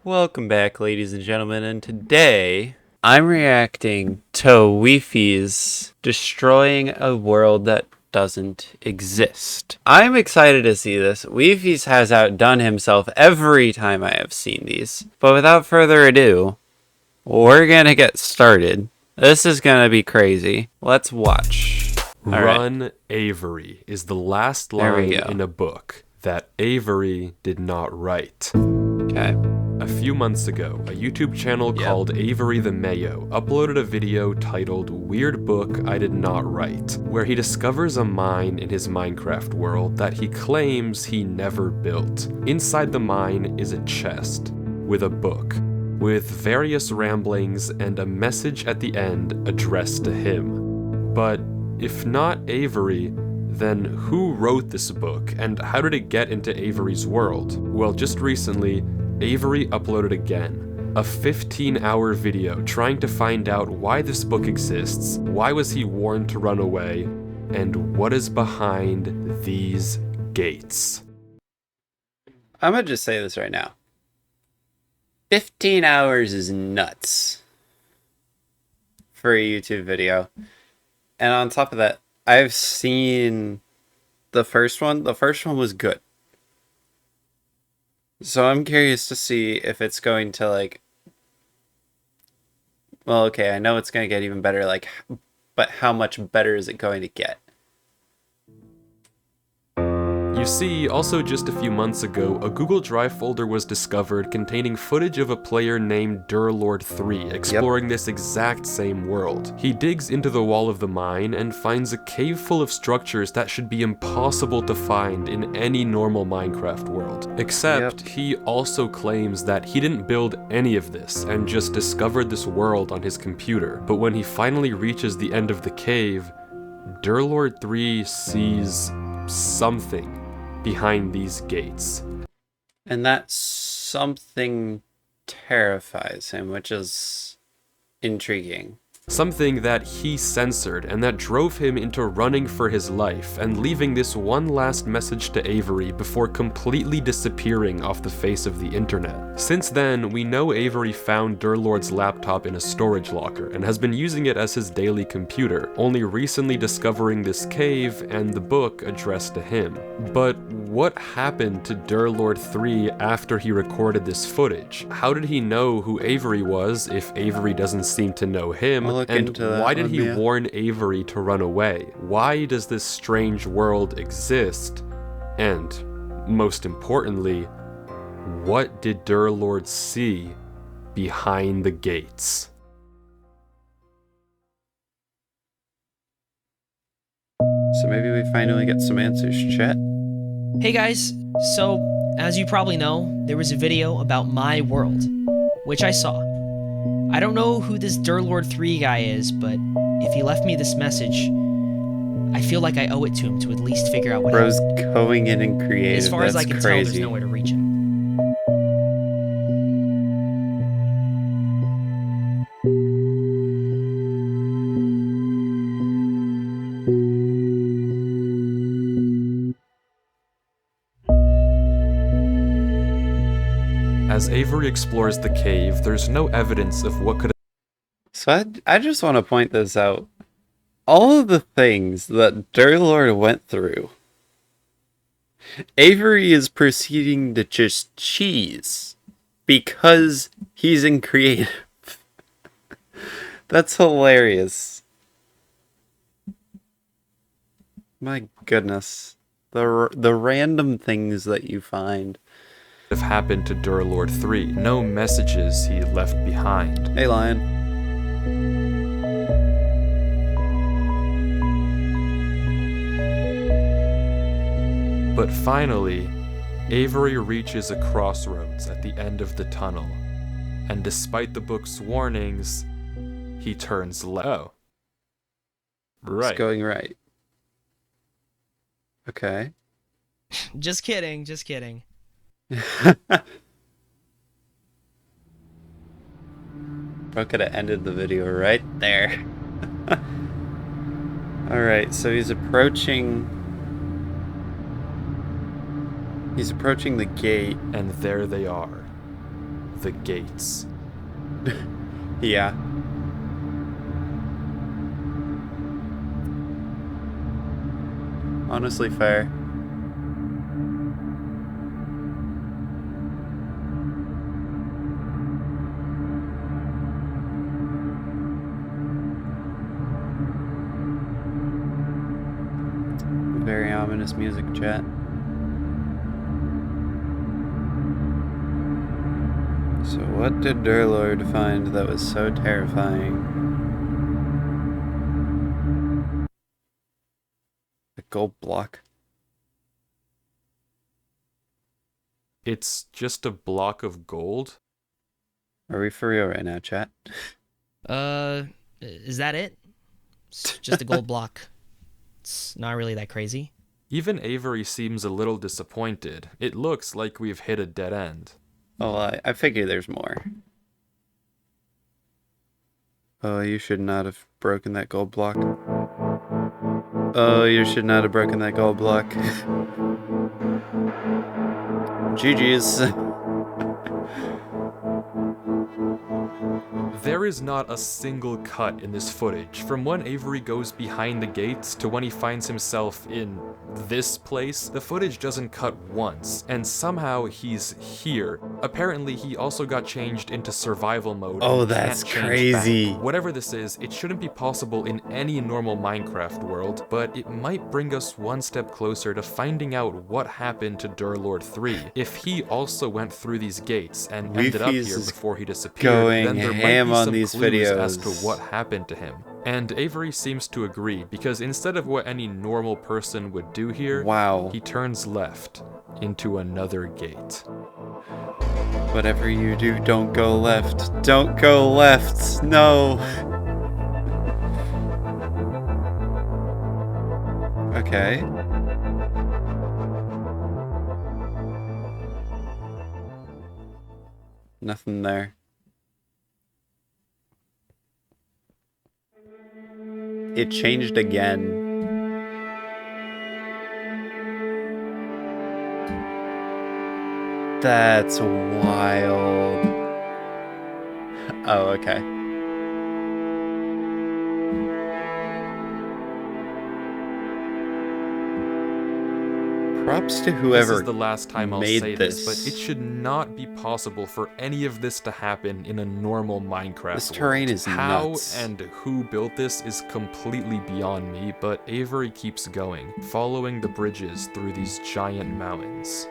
Welcome back, ladies and gentlemen, and today I'm reacting to Wifies destroying a world that doesn't exist. I'm excited to see this. Wifies has outdone himself every time I have seen these. But without further ado, we're gonna get started. This is gonna be crazy. Let's watch. Run Avery is the last line go. in a book that Avery did not write. Okay. A few months ago, a YouTube channel called Avery the Mayo uploaded a video titled Weird Book I Did Not Write, where he discovers a mine in his Minecraft world that he claims he never built. Inside the mine is a chest with a book, with various ramblings and a message at the end addressed to him. But if not Avery, then who wrote this book, and how did it get into Avery's world? Well, just recently, Avery uploaded again, a 15-hour video trying to find out why this book exists, why was he warned to run away, and what is behind these gates. I'm gonna just say this right now. 15 hours is nuts for a YouTube video. And on top of that, I've seen the first one. The first one was good. So I'm curious to see if it's going to well, okay, I know it's going to get even better, but how much better is it going to get? You see, also just a few months ago, a Google Drive folder was discovered containing footage of a player named Durlord3 exploring this exact same world. He digs into the wall of the mine and finds a cave full of structures that should be impossible to find in any normal Minecraft world. Except, he also claims that he didn't build any of this and just discovered this world on his computer. But when he finally reaches the end of the cave, Durlord3 sees something behind these gates. And that something terrifies him, which is intriguing. Something that he censored and that drove him into running for his life and leaving this one last message to Avery before completely disappearing off the face of the internet. Since then, we know Avery found Durlord's laptop in a storage locker and has been using it as his daily computer, only recently discovering this cave and the book addressed to him. But what happened to Durlord3 after he recorded this footage? How did he know who Avery was if Avery doesn't seem to know him? And why did he warn Avery to run away? Why does this strange world exist? And, most importantly, what did Durlord see behind the gates? So maybe we finally get some answers, chat. Hey guys, so as you probably know, there was a video about my world, which I saw. I don't know who this Durlord3 guy is, but if he left me this message, I feel like I owe it to him to at least figure out what Bro's going in and creative. As far as I can tell, there's no way to reach him. As Avery explores the cave, there's no evidence of what could. So I just want to point this out. All of the things that Durlord went through, Avery is proceeding to just cheese because he's in creative. That's hilarious. My goodness. The random things that you find. Have happened to Durlord3. No messages he left behind. Hey, Lion. But finally, Avery reaches a crossroads at the end of the tunnel, and despite the book's warnings, he turns left. Oh. Right. It's going right. Okay. Just kidding, just kidding. Bro could have ended the video right there. Alright, so he's approaching the gate. And there they are. the gates. Yeah. Honestly, fair. Very ominous music, chat. So what did Durlord find that was so terrifying? A gold block? It's just a block of gold? Are we for real right now, chat? Is that it? It's just a gold block. It's not really that crazy. Even Avery seems a little disappointed. It looks like we've hit a dead end. Oh, I figure there's more. Oh, you should not have broken that gold block. Oh, you should not have broken that gold block. GG's. There is not a single cut in this footage, from when Avery goes behind the gates to when he finds himself in this place. The footage doesn't cut once, and somehow he's here. Apparently, he also got changed into survival mode. Oh, and that's can't change crazy. back. Whatever this is, it shouldn't be possible in any normal Minecraft world, but it might bring us one step closer to finding out what happened to Durlord 3. If he also went through these gates and ended up Wifies here is before he disappeared, going then there might ham be on some these clues videos as to what happened to him. And Avery seems to agree, because instead of what any normal person would do here, Wow. he turns left into another gate. Whatever you do, don't go left. Don't go left. No. Okay. Nothing there. It changed again. That's wild. Oh, okay. Props to whoever This is the last time I'll made say this, but it should not be possible for any of this to happen in a normal Minecraft This terrain world. is How nuts. and who built this is completely beyond me, but Avery keeps going, following the bridges through these giant mountains.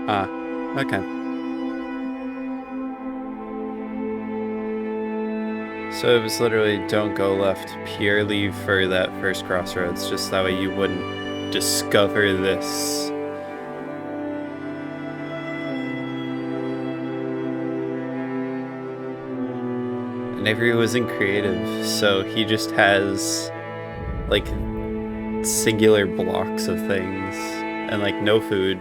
Ah, okay. So it was literally don't go left purely for that first crossroads, just that way you wouldn't discover this. And Avery wasn't creative, so he just has like singular blocks of things and like no food.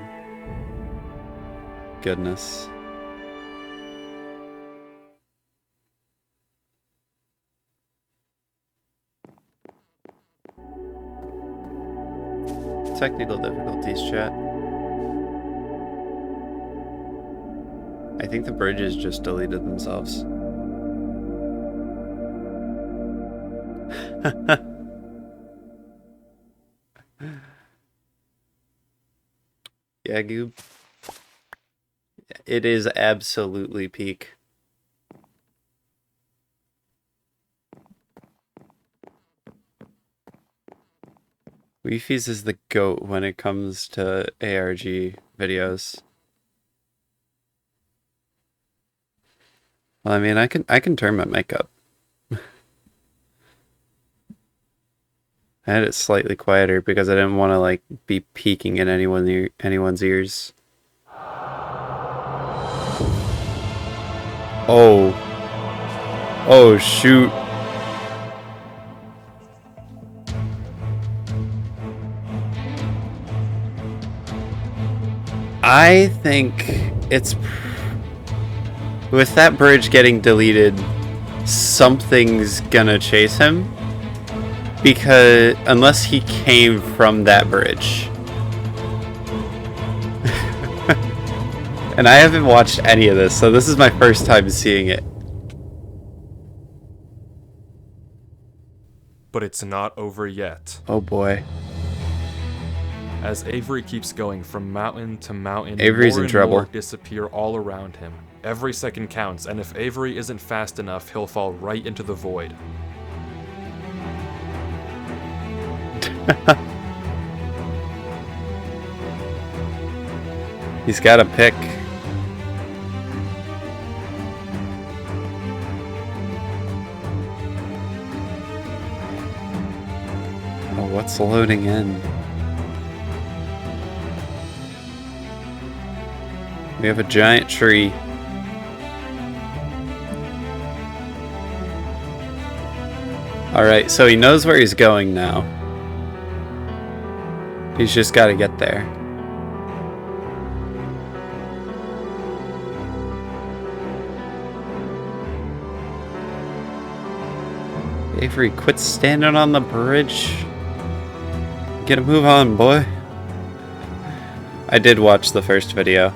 Goodness. Technical difficulties, chat. I think the bridges just deleted themselves. Yeah, Goob. It is absolutely peak. Wifies is the GOAT when it comes to ARG videos. Well, I mean, I can turn my mic up. I had it slightly quieter because I didn't want to like be peeking in anyone's ears. Oh. Oh shoot. I think it's with that bridge getting deleted, something's gonna chase him, because unless he came from that bridge. And I haven't watched any of this, so this is my first time seeing it. But it's not over yet. Oh boy. As Avery keeps going from mountain to mountain, Avery's more in and trouble. more disappear all around him. Every second counts, and if Avery isn't fast enough, he'll fall right into the void. He's got a pick. Oh, what's loading in? We have a giant tree. Alright, so he knows where he's going now. He's just got to get there. Avery, quit standing on the bridge. Get a move on, boy. I did watch the first video.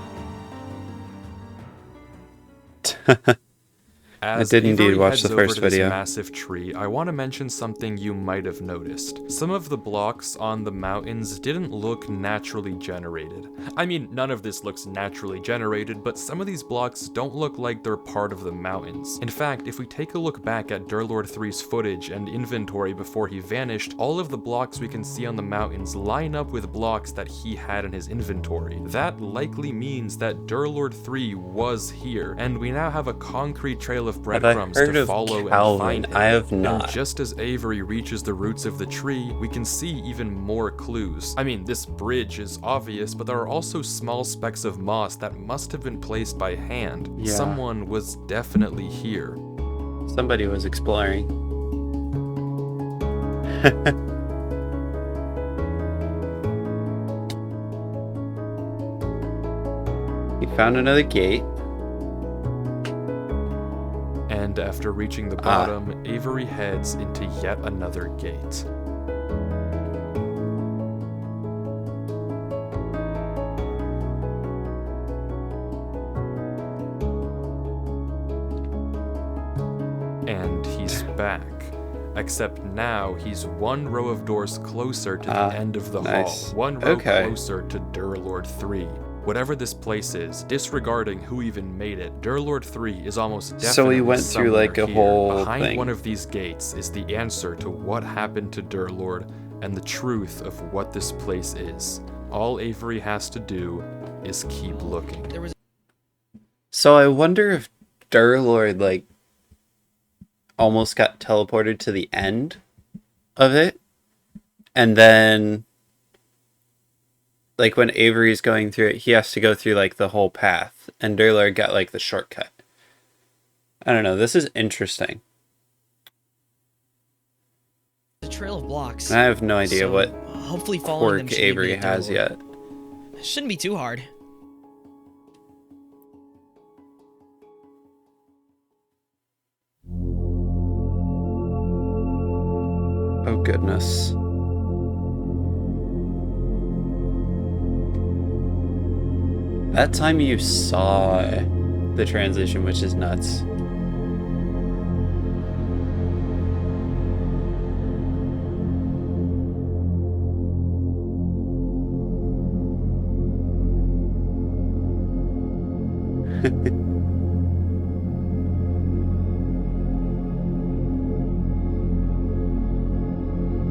As I did indeed Avery watch heads the first over to this video. massive tree, I want to mention something you might have noticed. Some of the blocks on the mountains didn't look naturally generated. I mean, none of this looks naturally generated, but some of these blocks don't look like they're part of the mountains. In fact, if we take a look back at Durlord 3's footage and inventory before he vanished, all of the blocks we can see on the mountains line up with blocks that he had in his inventory. That likely means that Durlord 3 was here, and we now have a concrete trail of breadcrumbs to follow and find him. I have And not. just as Avery reaches the roots of the tree, we can see even more clues. I mean, this bridge is obvious, but there are also small specks of moss that must have been placed by hand. Yeah. Someone was definitely here. Somebody was exploring. He found another gate. And after reaching the bottom, Avery heads into yet another gate. And he's back. Except now he's one row of doors closer to the end of the nice. hall, one row Okay. closer to Durlord 3. Whatever this place is, disregarding who even made it, Durlord 3 is almost definitely So he went through like a somewhere whole here. Behind thing. one of these gates is the answer to what happened to Durlord and the truth of what this place is. All Avery has to do is keep looking. There was So I wonder if Durlord like almost got teleported to the end of it, and then like when Avery's going through it, he has to go through like the whole path, and Durlord got like the shortcut. I don't know. This is interesting. a trail of blocks. And I have no idea So, what hopefully following them quirk should lead me Avery to has Durlord. yet. Shouldn't be too hard. Oh goodness. That time you saw the transition, which is nuts.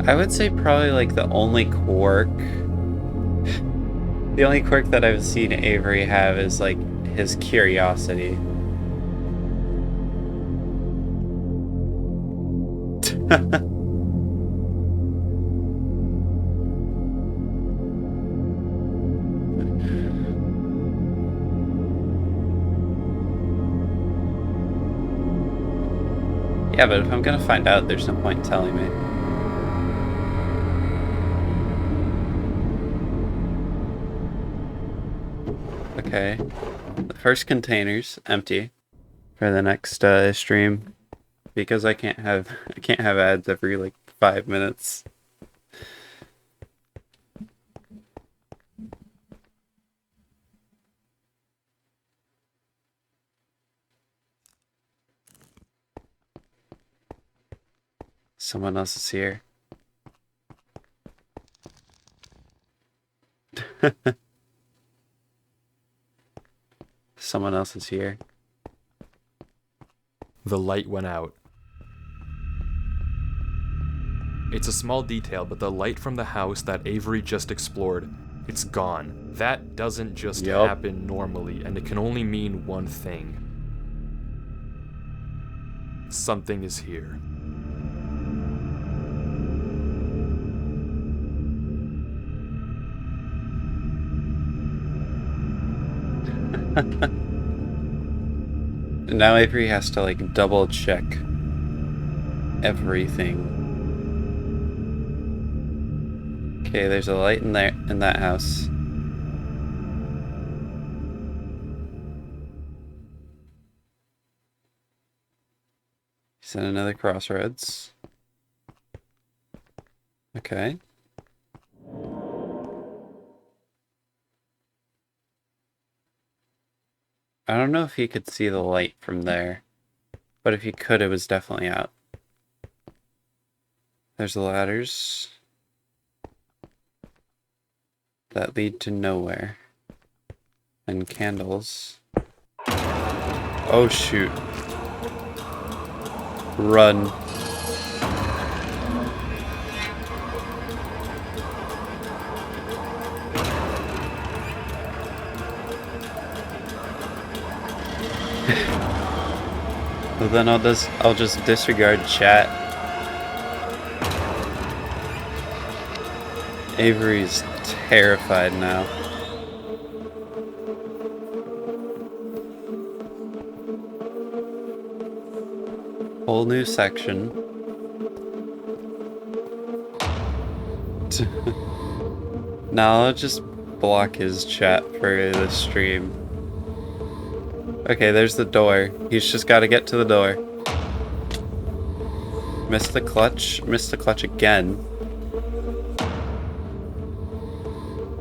I would say probably like the only quirk that I've seen Avery have is like his curiosity. Yeah, but if I'm gonna find out, there's no point in telling me. Okay, the first container's empty for the next stream because I can't have ads every like 5 minutes. Someone else is here. Someone else is here. The light went out. It's a small detail, but the light from the house that Avery just explored, it's gone. That doesn't just happen normally, and it can only mean one thing. Something is here. Now Avery has to like double check everything. Okay, there's a light in there in that house. He's at another crossroads. Okay. I don't know if he could see the light from there, but if he could, it was definitely out. There's the ladders that lead to nowhere. And candles. Oh shoot. Run. Well, then I'll just disregard chat. Avery's terrified now. Whole new section. Now I'll just block his chat for the stream. Okay, there's the door. He's just got to get to the door. Missed the clutch. Missed the clutch again.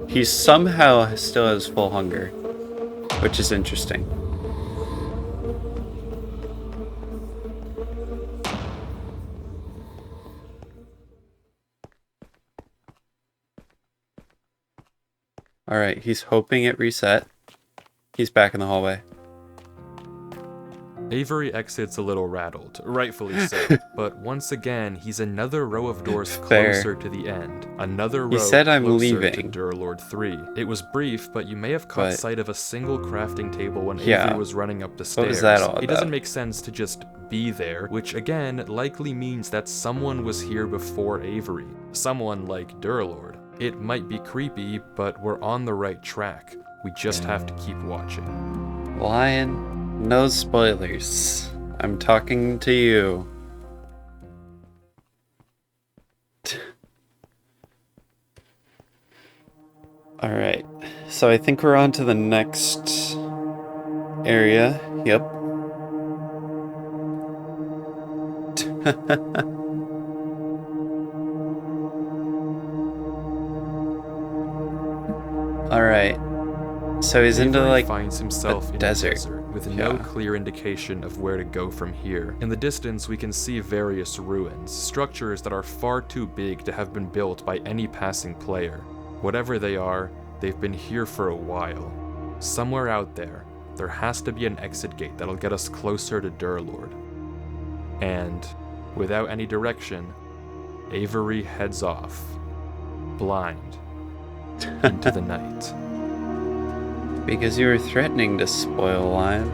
He somehow still has full hunger, which is interesting. Alright, he's hoping it reset. He's back in the hallway. Avery exits a little rattled, rightfully so, but once again, he's another row of doors closer to the end. Another row said I'm closer leaving. to Durlord 3. It was brief, but you may have caught sight of a single crafting table when Avery was running up the stairs. What was that all It about? doesn't make sense to just be there, which again likely means that someone was here before Avery. Someone like Durlord. It might be creepy, but we're on the right track. We just have to keep watching. Lion, no spoilers. I'm talking to you. Alright, so I think we're on to the next area. Yep. Alright. So he's into Avery like finds himself in a desert. with no clear indication of where to go from here. In the distance, we can see various ruins, structures that are far too big to have been built by any passing player. Whatever they are, they've been here for a while. Somewhere out there has to be an exit gate that'll get us closer to Durlord. And, without any direction, Avery heads off, blind, into the night. Because you were threatening to spoil Lion.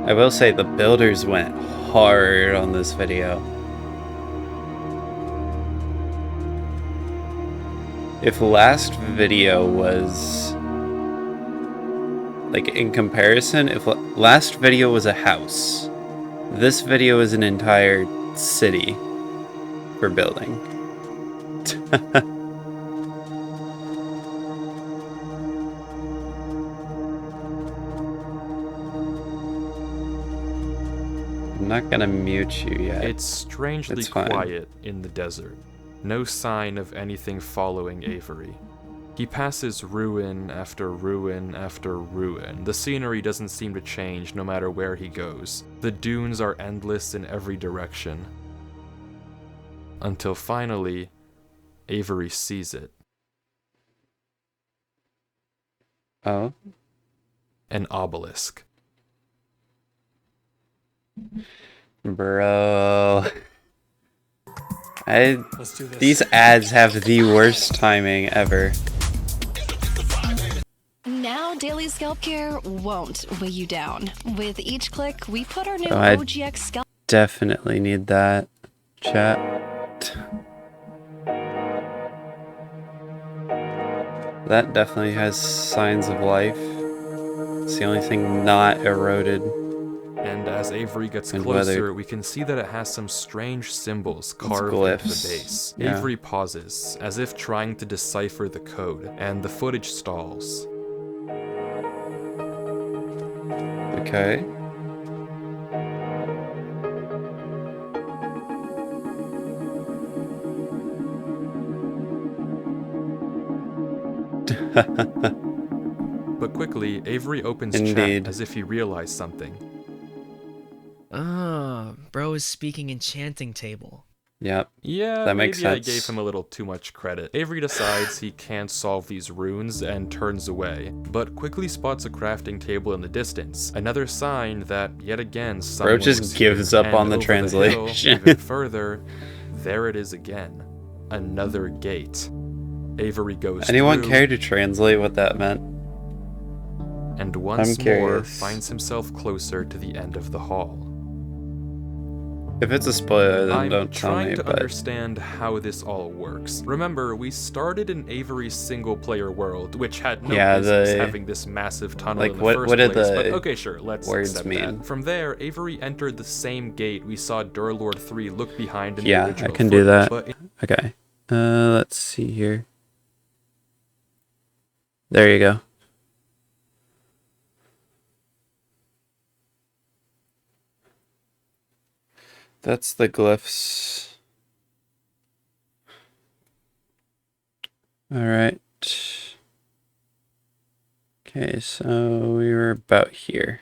I will say the builders went hard on this video. If last video was like in comparison, if last video was a house, this video is an entire city for building. I'm not gonna mute you yet. It's strangely It's fine. quiet in the desert. No sign of anything following Avery. He passes ruin after ruin after ruin. The scenery doesn't seem to change no matter where he goes. The dunes are endless in every direction. Until finally, Avery sees it. Oh? An obelisk. Bro. Let's do this. These ads have the worst timing ever. Now daily scalp care won't weigh you down. With each click, we put our new Oh, I OGX scalp. Definitely need that. Chat. That definitely has signs of life. It's the only thing not eroded. And as Avery gets And closer, weathered. we can see that it has some strange symbols carved into glyphs. the base. Yeah. Avery pauses, as if trying to decipher the code, and the footage stalls. Okay. But quickly, Avery opens Indeed. chat as if he realized something. Ah, bro is speaking enchanting table. Yep. Yeah, That makes maybe I sense. gave him a little too much credit. Avery decides he can't solve these runes and turns away, but quickly spots a crafting table in the distance. Another sign that, yet again, someone just was gives here. up And on the over translation. hill, even further, there it is again. Another gate. Avery goes Anyone through, care to translate what that meant? and once more curious. finds himself closer to the end of the hall. If it's a spoiler, then I'm don't tell trying me, to but understand how this all works. Remember, we started in Avery's single-player world, which had no Yeah, business the- having this massive tunnel like, in the what- first what did place, the but okay, sure, let's words accept mean? that. From there, Avery entered the same gate we saw Durlord 3 look behind in Yeah, the I original can do that. footage, but okay. Let's see here. There you go. That's the glyphs. All right. Okay, so we were about here.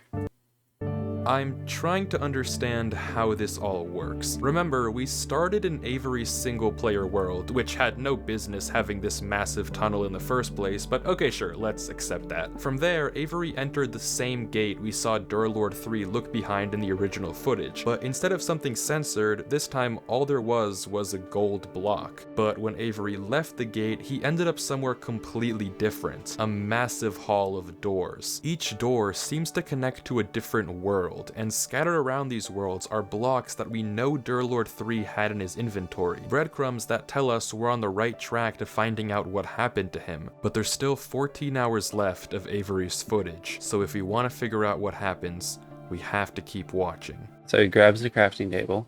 I'm trying to understand how this all works. Remember, we started in Avery's single-player world, which had no business having this massive tunnel in the first place, but okay, sure, let's accept that. From there, Avery entered the same gate we saw Durlord 3 look behind in the original footage, but instead of something censored, this time all there was a gold block. But when Avery left the gate, he ended up somewhere completely different, a massive hall of doors. Each door seems to connect to a different world, and scattered around these worlds are blocks that we know Durlord 3 had in his inventory, breadcrumbs that tell us we're on the right track to finding out what happened to him. But there's still 14 hours left of Avery's footage, so if we want to figure out what happens, we have to keep watching. So he grabs the crafting table.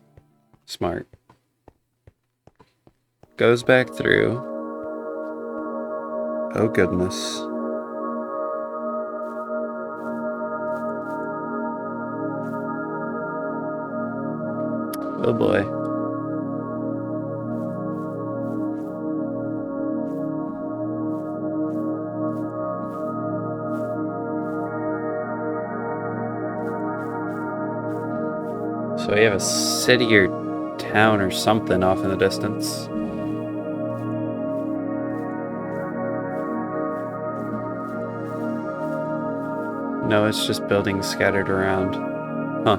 Smart. Goes back through. Oh goodness. Oh boy. So we have a city or town or something off in the distance. No, it's just buildings scattered around. Huh.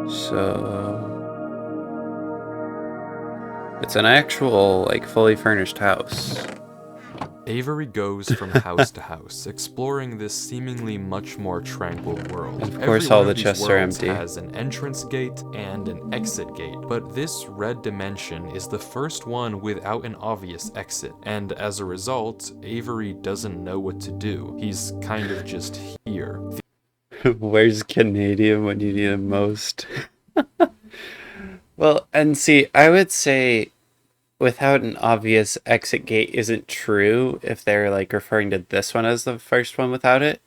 So it's an actual, like, fully furnished house. Avery goes from house to house, exploring this seemingly much more tranquil world. Of course, all the chests are empty. Has an entrance gate and an exit gate, but this red dimension is the first one without an obvious exit, and as a result, Avery doesn't know what to do. He's kind of just here. Where's Canadian when you need him most? Well, and see, I would say without an obvious exit gate isn't true if they're like referring to this one as the first one without it,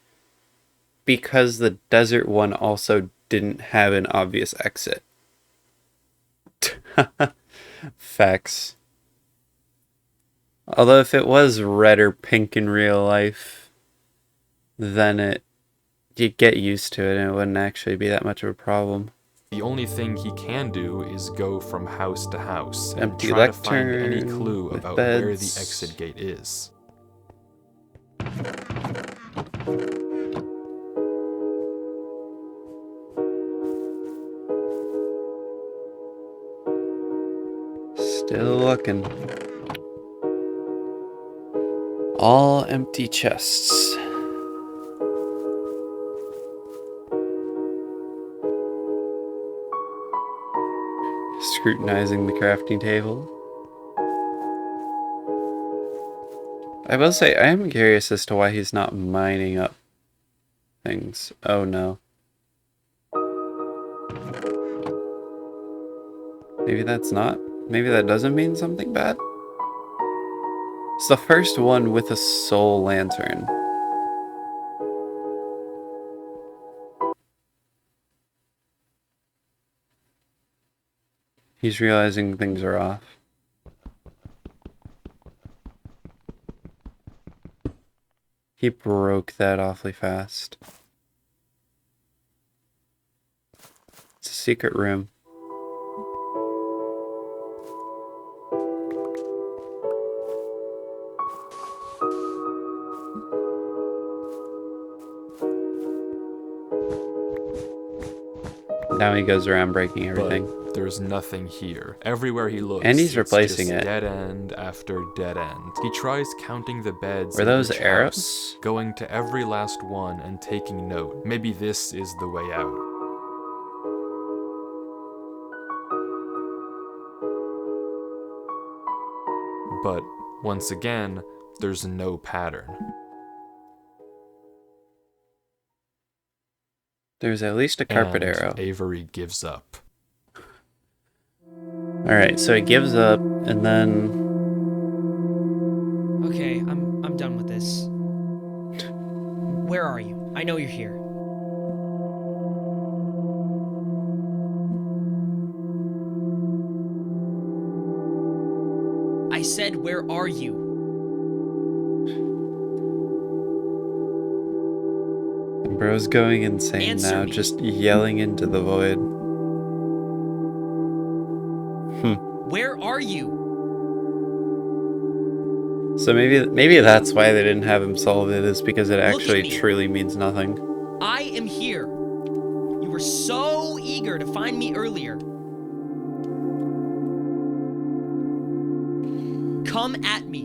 because the desert one also didn't have an obvious exit. Facts. Although if it was red or pink in real life, then you'd get used to it and it wouldn't actually be that much of a problem. The only thing he can do is go from house to house and Empty try to find any lectern clue with about where the beds. exit gate is. Still looking. All empty chests. Scrutinizing the crafting table. I will say, I am curious as to why he's not mining up things. Oh no. Maybe that doesn't mean something bad? It's the first one with a soul lantern. He's realizing things are off. He broke that awfully fast. It's a secret room. Now he goes around breaking everything. But there's nothing here. Everywhere he looks, And he's it's replacing just it. dead end after dead end. He tries counting the beds. Were in those each arrows? house, going to every last one and taking note. Maybe this is the way out. But once again, there's no pattern. There's at least a carpet And arrow. Avery gives up. Alright, so he gives up, and then... Okay, I'm done with this. Where are you? I know you're here. I said, where are you? Bro's going insane Answer now, me. just yelling into the void. Where are you? So maybe that's why they didn't have him solve it, is because it Look at actually me. truly means nothing. I am here. You were so eager to find me earlier. Come at me.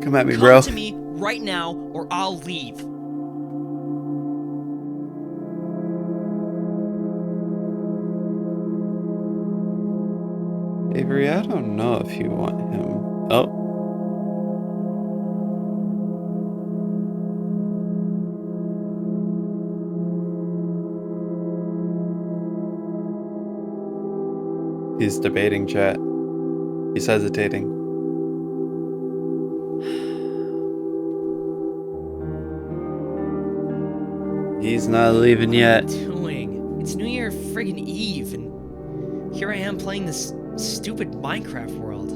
Come at me, Come bro. to me right now, or I'll leave. Avery, I don't know if you want him. Oh. He's debating, chat. He's hesitating. He's not leaving yet. What are you doing? It's New Year friggin' Eve, and here I am playing this stupid Minecraft world.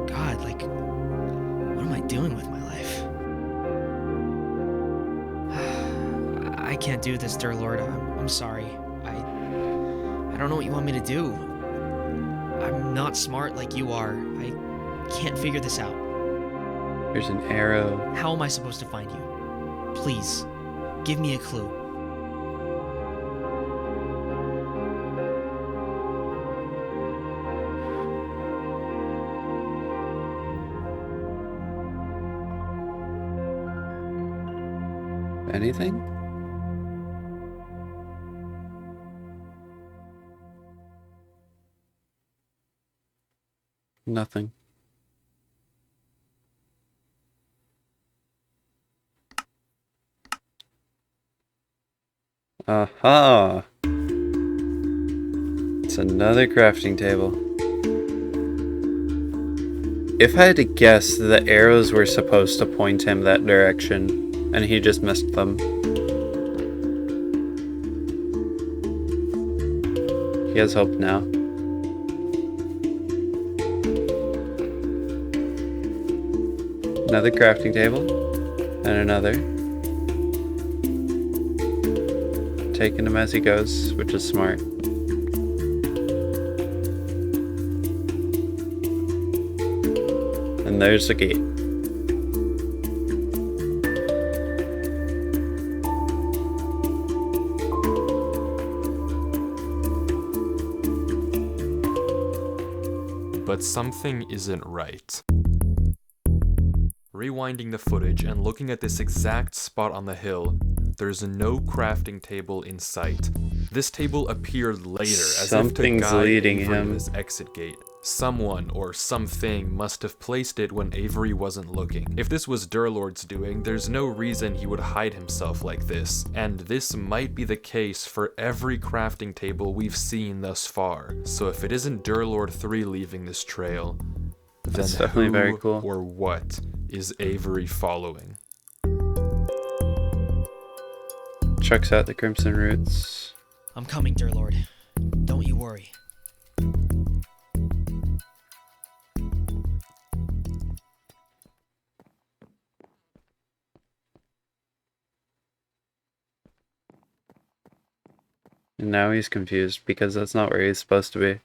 God, like, what am I doing with my life? I can't do this, dear Lord. I'm sorry. I don't know what you want me to do. I'm not smart like you are. I can't figure this out. There's an arrow. How am I supposed to find you? Please, give me a clue. Anything? Nothing. Aha! It's another crafting table. If I had to guess, the arrows were supposed to point him that direction, and he just missed them. He has hope now. Another crafting table. And another. Taking him as he goes, which is smart. And there's the gate. But something isn't right. Rewinding the footage and looking at this exact spot on the hill, there's no crafting table in sight. This table appeared later as if to guide leading Avery him. to his exit gate. Someone or something must have placed it when Avery wasn't looking. If this was Durlord's doing, there's no reason he would hide himself like this, and this might be the case for every crafting table we've seen thus far. So if it isn't Durlord 3 leaving this trail, then That's definitely who very cool. or what is Avery following? Chucks out the Crimson Roots. I'm coming, dear Lord. Don't you worry. And now he's confused because that's not where he's supposed to be.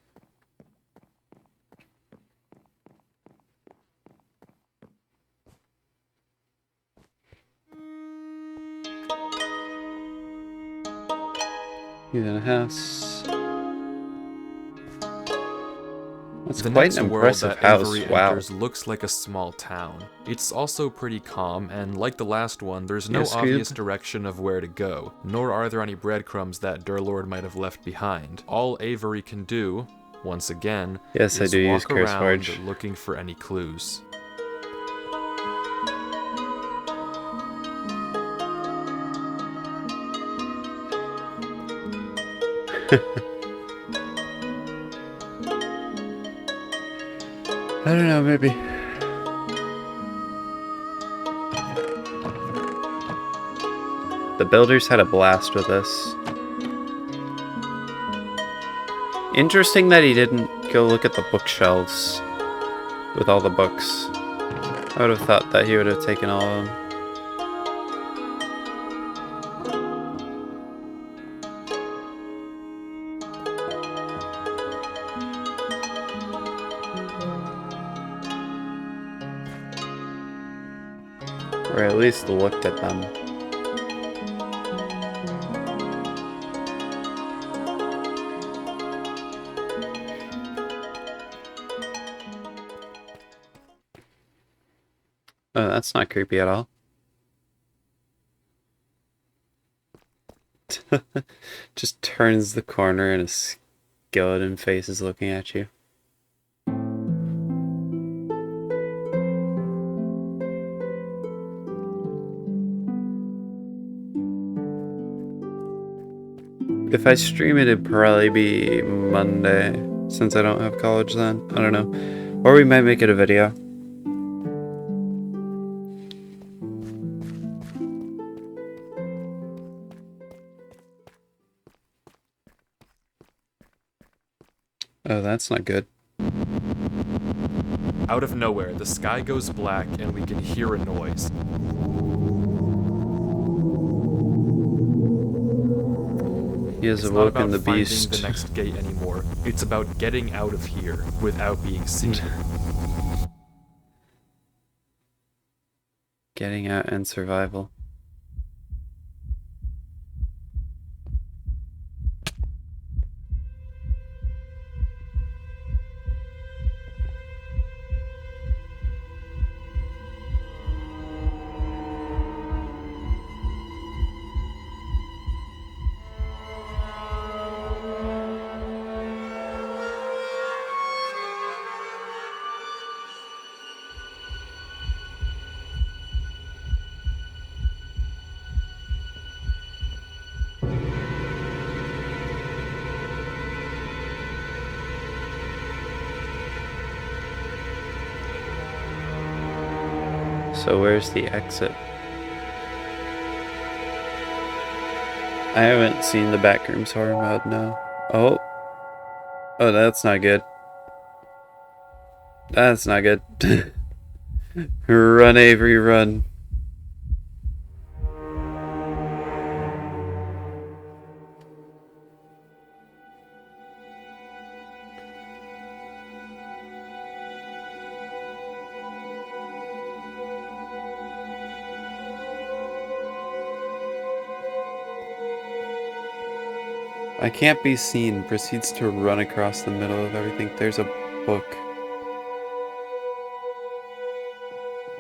He's in a house. That's The quite next an world impressive that house. Avery Wow. enters looks like a small town. It's also pretty calm, and like the last one, there's no Yes, Scoob? obvious direction of where to go, nor are there any breadcrumbs that Durlord might have left behind. All Avery can do, once again, Yes, I is do use walk Curse around Forge. looking for any clues. I don't know, maybe. The builders had a blast with this. Interesting that he didn't go look at the bookshelves with all the books. I would have thought that he would have taken all of them. Or at least looked at them. Oh, that's not creepy at all. Just turns the corner and a skeleton face is looking at you. If I stream it, it'd probably be Monday, since I don't have college then. I don't know. Or we might make it a video. Oh, that's not good. Out of nowhere, the sky goes black and we can hear a noise. He has It's not about awoken the finding beast. the next gate anymore. It's about getting out of here without being seen. Getting out and survival. So where's the exit? I haven't seen the Backrooms horror mode, no. Oh. Oh, that's not good. That's not good. Run, Avery, run. I can't be seen. Proceeds to run across the middle of everything. There's a book.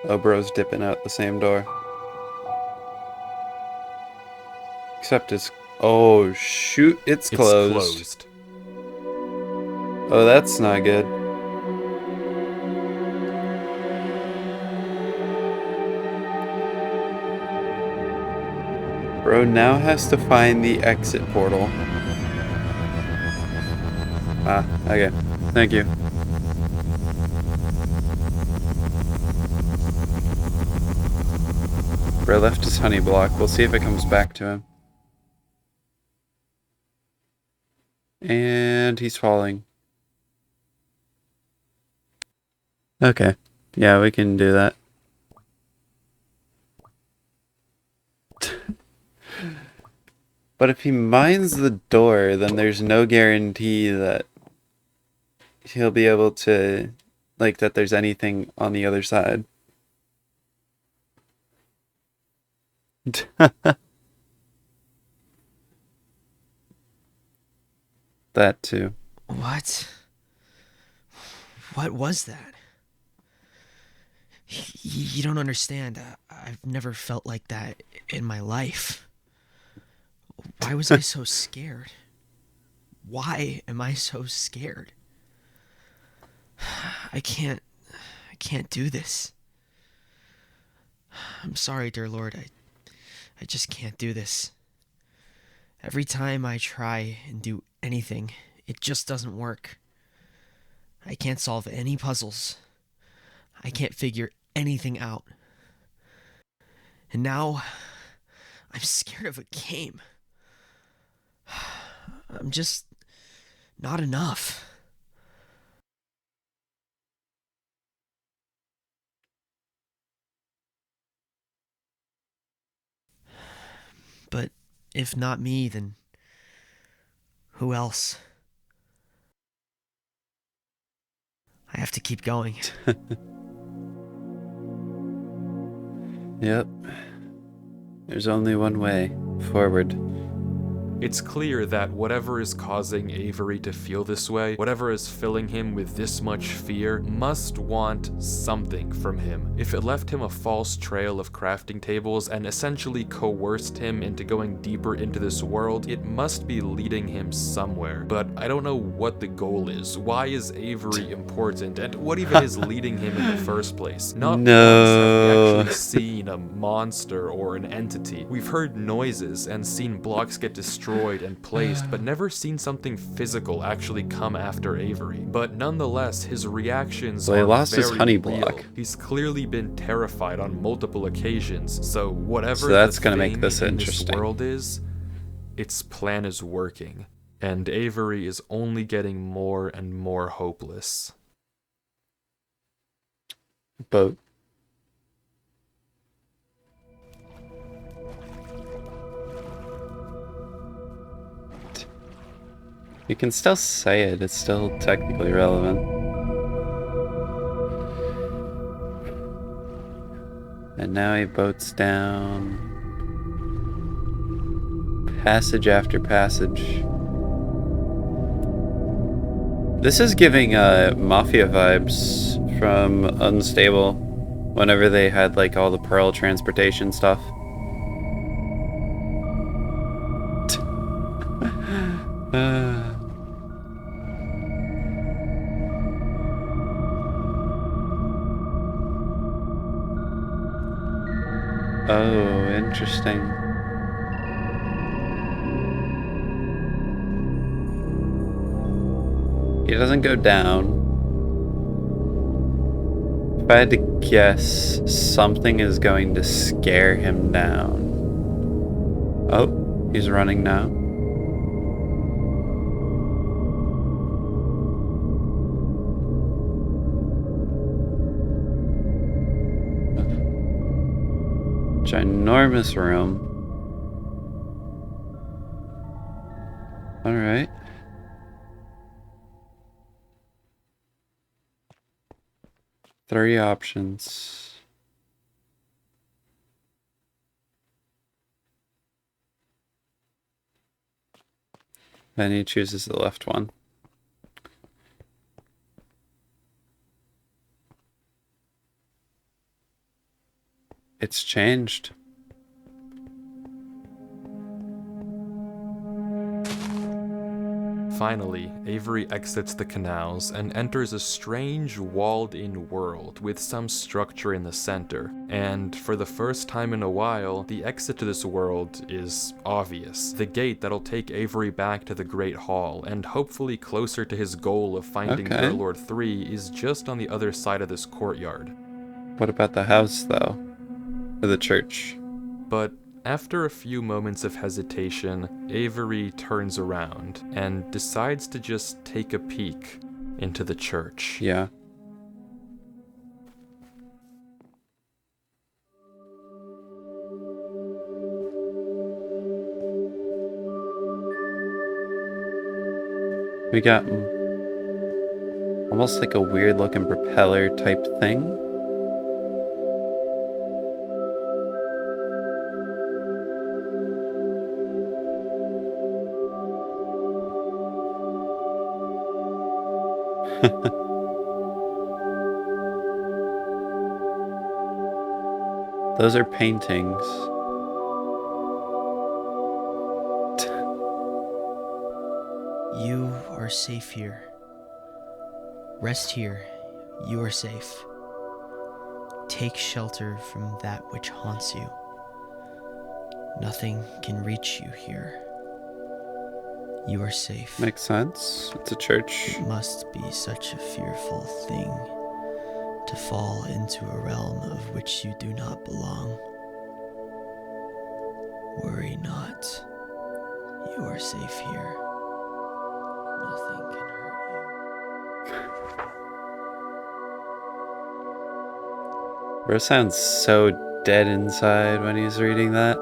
Oh, bro's dipping out the same door. Except it's... Oh, shoot. It's closed. Oh, that's not good. Bro now has to find the exit portal. Ah, okay. Thank you. Bro left his honey block. We'll see if it comes back to him. And he's falling. Okay. Yeah, we can do that. But if he mines the door, then there's no guarantee that he'll be able to, like, that there's anything on the other side. That too. What? What was that? You don't understand. I've never felt like that in my life. Why was I so scared? Why am I so scared? I can't do this. I'm sorry, dear Lord. I just can't do this. Every time I try and do anything, it just doesn't work. I can't solve any puzzles. I can't figure anything out. And now, I'm scared of a game. I'm just not enough. But if not me, then who else? I have to keep going. Yep. There's only one way forward. It's clear that whatever is causing Avery to feel this way, whatever is filling him with this much fear, must want something from him. If it left him a false trail of crafting tables and essentially coerced him into going deeper into this world, it must be leading him somewhere. But I don't know what the goal is. Why is Avery important? And what even is leading him in the first place? Not once have we actually seen a monster or an entity. We've heard noises and seen blocks get destroyed and placed, but never seen something physical actually come after Avery. But nonetheless, his reactions Well, he are lost his very honey real. block. He's clearly been terrified on multiple occasions, so whatever So that's the gonna make thing this in interesting. this world is, its plan is working, and Avery is only getting more and more hopeless. Boat. You can still say it, it's still technically relevant. And now he boats down. Passage after passage. This is giving Mafia vibes from Unstable, whenever they had like all the Pearl transportation stuff. Oh, interesting. He doesn't go down. If I had to guess, something is going to scare him down. Oh, he's running now. ginormous room. Alright. Three options. Then he chooses the left one. It's changed. Finally, Avery exits the canals and enters a strange walled-in world with some structure in the center. And for the first time in a while, the exit to this world is obvious. The gate that'll take Avery back to the Great Hall and hopefully closer to his goal of finding Durlord 3 is just on the other side of this courtyard. What about the house, though? Or the church? But after a few moments of hesitation, Avery turns around and decides to just take a peek into the church. Yeah. We got almost like a weird looking propeller type thing. Those are paintings. You are safe here. Rest here. You are safe. Take shelter from that which haunts you. Nothing can reach you here. You are safe. Makes sense. It's a church. It must be such a fearful thing to fall into a realm of which you do not belong. Worry not. You are safe here. Nothing can hurt you. Bro sounds so dead inside when he's reading that.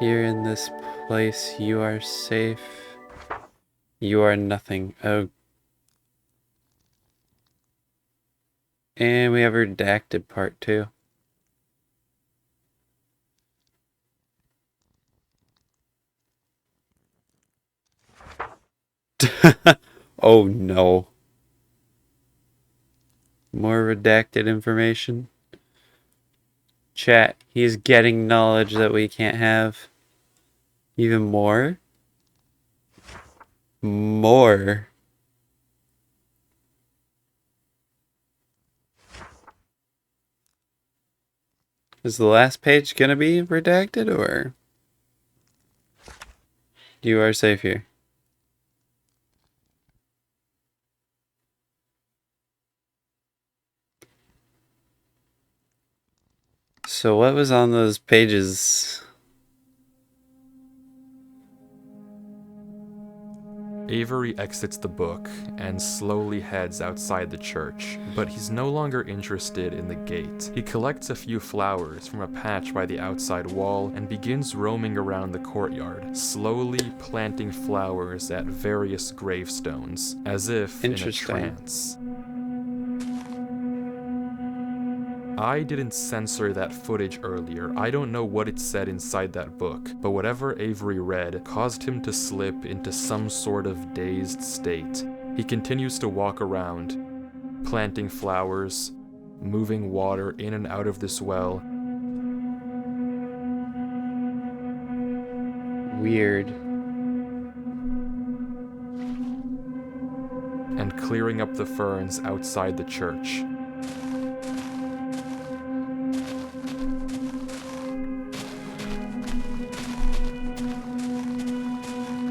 Here in this place, you are safe. You are nothing. Oh. And we have a redacted part too. Oh no. More redacted information. Chat, he's getting knowledge that we can't have. Even more? More. Is the last page gonna be redacted, or? You are safe here. So what was on those pages? Avery exits the book and slowly heads outside the church, but he's no longer interested in the gate. He collects a few flowers from a patch by the outside wall and begins roaming around the courtyard, slowly planting flowers at various gravestones, as if in a trance. I didn't censor that footage earlier. I don't know what it said inside that book, but whatever Avery read caused him to slip into some sort of dazed state. He continues to walk around, planting flowers, moving water in and out of this well. Weird. And clearing up the ferns outside the church.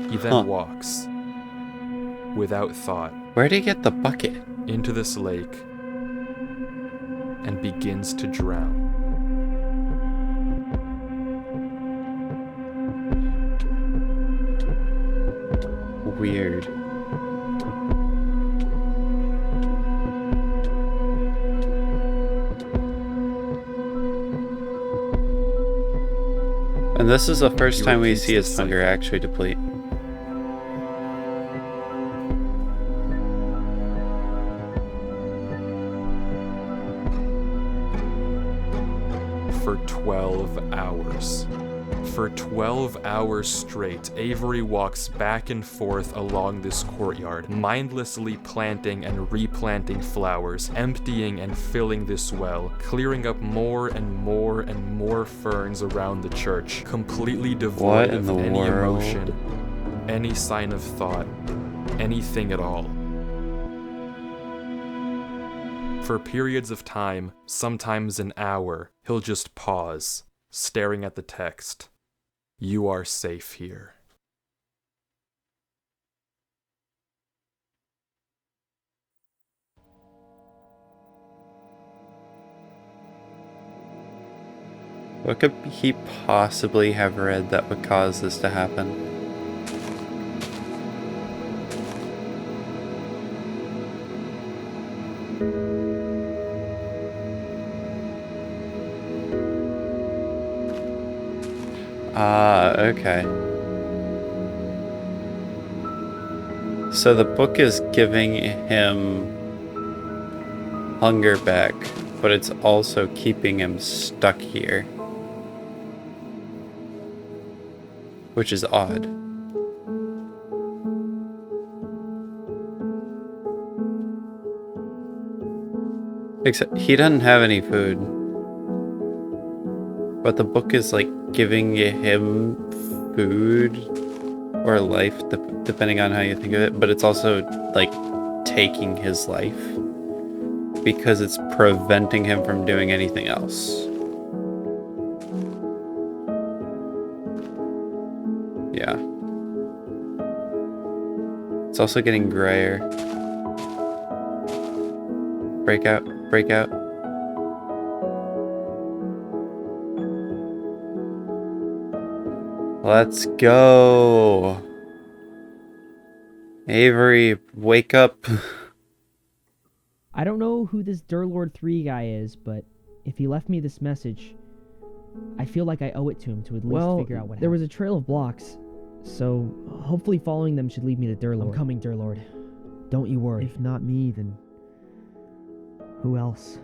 He then walks, without thought, Where'd he get the bucket? into this lake and begins to drown. Weird. And this is the first He time we repeats see his this hunger cycle. actually deplete. For 12 hours. For 12 hours straight, Avery walks back and forth along this courtyard, mindlessly planting and replanting flowers, emptying and filling this well, clearing up more and more and more ferns around the church, completely devoid What in of the any world? emotion, any sign of thought, anything at all. For periods of time, sometimes an hour, he'll just pause, staring at the text. You are safe here. What could he possibly have read that would cause this to happen? Ah, okay. So the book is giving him hunger back, but it's also keeping him stuck here. Which is odd. Except he doesn't have any food. But the book is like giving him food or life, depending on how you think of it. But it's also like taking his life because it's preventing him from doing anything else. Yeah. It's also getting grayer. Breakout, breakout. Let's go. Avery, wake up. I don't know who this Durlord 3 guy is, but if he left me this message, I feel like I owe it to him to at least figure out what happened. There was a trail of blocks, so hopefully following them should lead me to Durlord. I'm coming, Durlord. Don't you worry. If not me, then who else?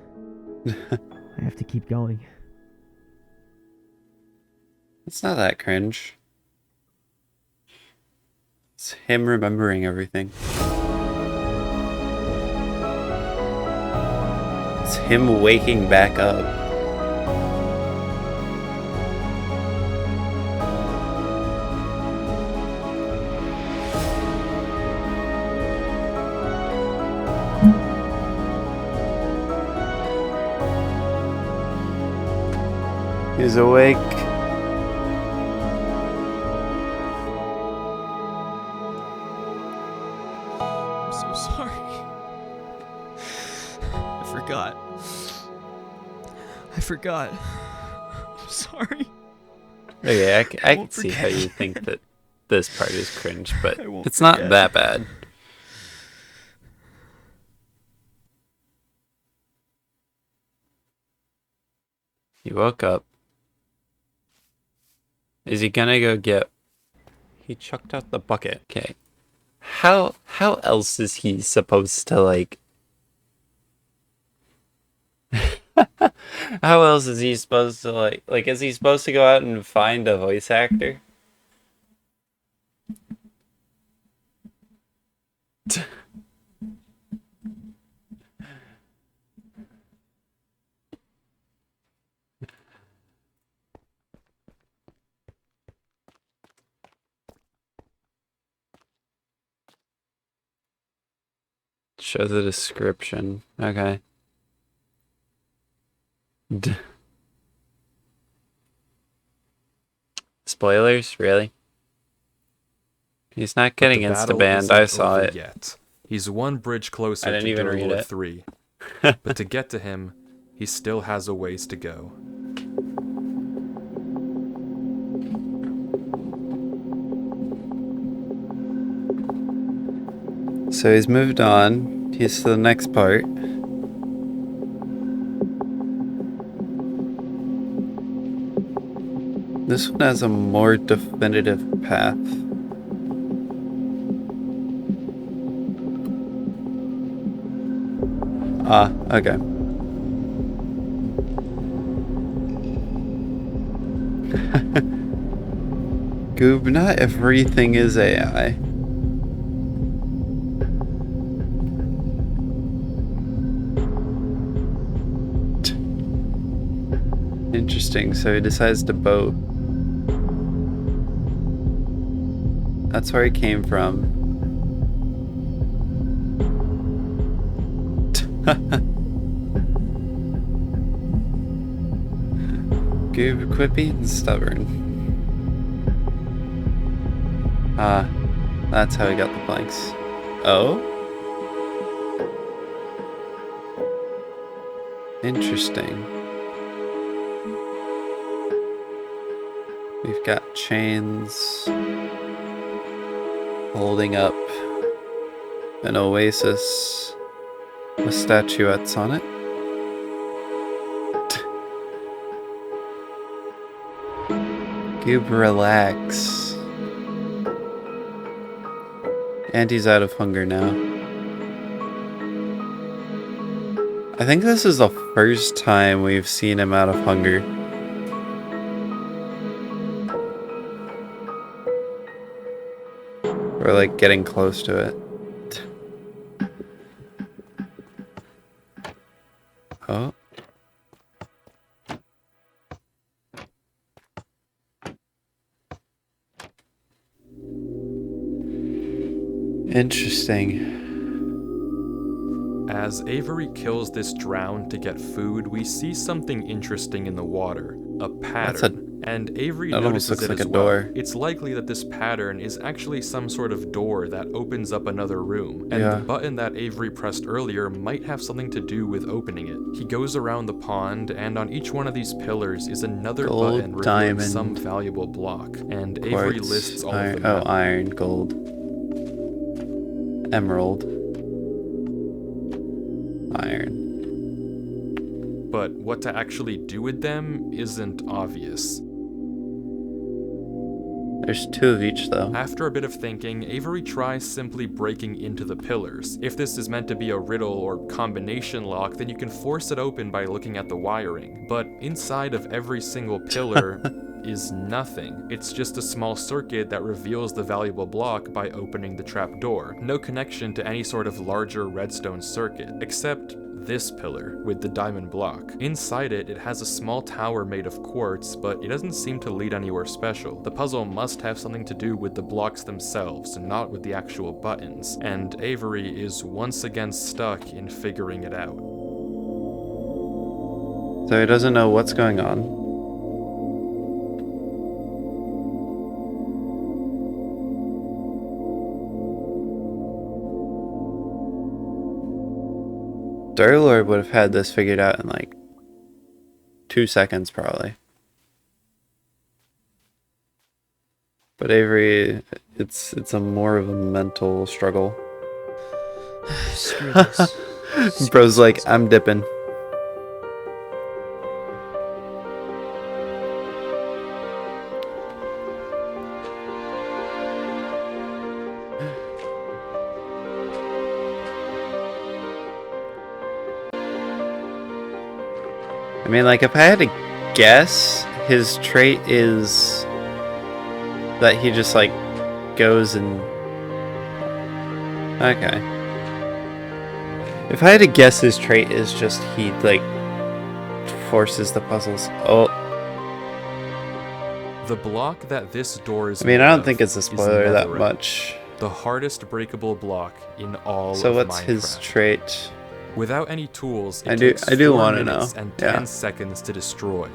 I have to keep going. It's not that cringe. It's him remembering everything. It's him waking back up. He's awake. I'm so sorry. I forgot. I'm sorry. Okay, I can won't see how forget. you think that this part is cringe, but I won't it's not forget. that bad. He woke up. Is he gonna go get... He chucked out the bucket. Okay. How else is he supposed to, like... How else is he supposed to, like, is he supposed to go out and find a voice actor? Show the description. Okay. Spoilers? Really? He's not But getting the battle insta-banned. isn't I saw over it. yet. He's one bridge closer I didn't to even read Durlord it. 3. But to get to him, he still has a ways to go. So he's moved on. He's to the next part. This one has a more definitive path. Ah, okay. Goob, not everything is AI. Interesting, so he decides to boat. That's where he came from. Goob, quit being stubborn. Ah, that's how he got the planks. Oh? Interesting. We've got chains holding up an oasis with statuettes on it. Goob, relax. And he's out of hunger now. I think this is the first time we've seen him out of hunger. We're like getting close to it. Oh. Interesting. As Avery kills this drown to get food, we see something interesting in the water. A pattern. And Avery that almost notices looks it like as a well. door. It's likely that this pattern is actually some sort of door that opens up another room. And Yeah. the button that Avery pressed earlier might have something to do with opening it. He goes around the pond, and on each one of these pillars is another Gold, button revealing diamond, some valuable block. And Avery Quartz, lists all iron, of them out. iron, gold, emerald, iron. But what to actually do with them isn't obvious. There's 2 of each though. After a bit of thinking, Avery tries simply breaking into the pillars. If this is meant to be a riddle or combination lock, then you can force it open by looking at the wiring. But inside of every single pillar is nothing. It's just a small circuit that reveals the valuable block by opening the trap door. No connection to any sort of larger redstone circuit, except this pillar with the diamond block. Inside it, it has a small tower made of quartz, but it doesn't seem to lead anywhere special. The puzzle must have something to do with the blocks themselves, not with the actual buttons, and Avery is once again stuck in figuring it out. So he doesn't know what's going on. Darlord would have had this figured out in like 2 seconds probably. But Avery, it's a more of a mental struggle. Screw this. Bro's like, I'm dipping. I mean, like, if I had to guess, his trait is that he just, like, goes and... Okay. If I had to guess, his trait is just he, like, forces the puzzles. Oh. The block that this door is I mean, made I don't of think it's a is spoiler that netherite, much. the hardest breakable block in all So of what's Minecraft. his trait? Without any tools, it I do takes 4 wanna minutes know. and Yeah. 10 seconds to destroy.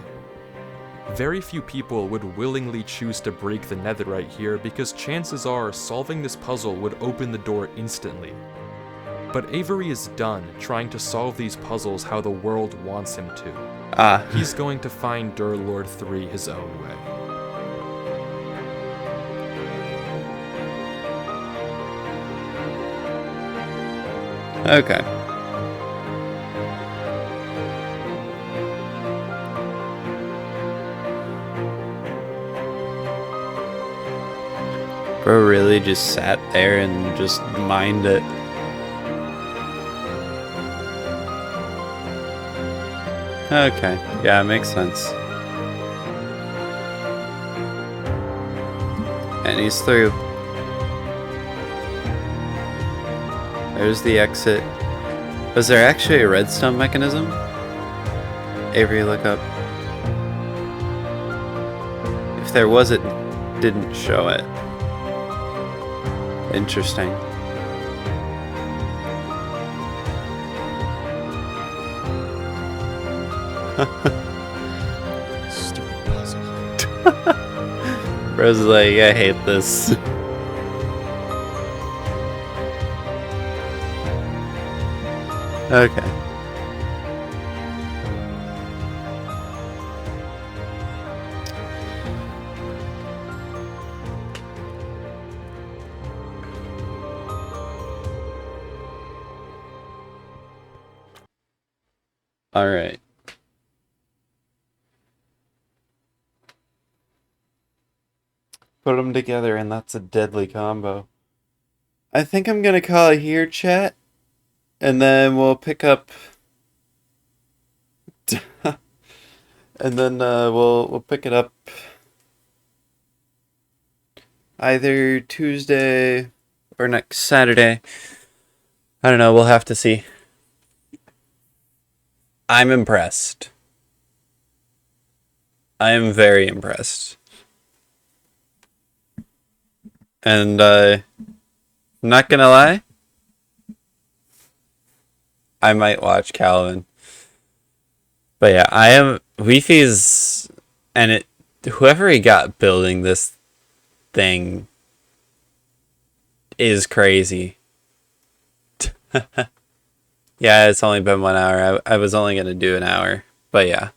Very few people would willingly choose to break the netherite here because chances are solving this puzzle would open the door instantly. But Avery is done trying to solve these puzzles how the world wants him to. Ah. He's going to find Durlord 3 his own way. Okay. Bro really just sat there and just mined it. Okay, yeah, it makes sense. And he's through. There's the exit. Was there actually a redstone mechanism? Avery, look up. If there was, it didn't show it. Interesting. Stupid puzzle. Bro's like, I hate this. Okay. All right. Put them together, and that's a deadly combo. I think I'm gonna call it here, chat, and then we'll pick up. And then we'll pick it up either Tuesday or next Saturday. I don't know. We'll have to see. I'm impressed. I am very impressed. And I'm not gonna lie, I might watch Calvin. But yeah, I am Wifies, and whoever he got building this thing is crazy. Yeah, it's only been 1 hour. I was only gonna do an hour, but yeah.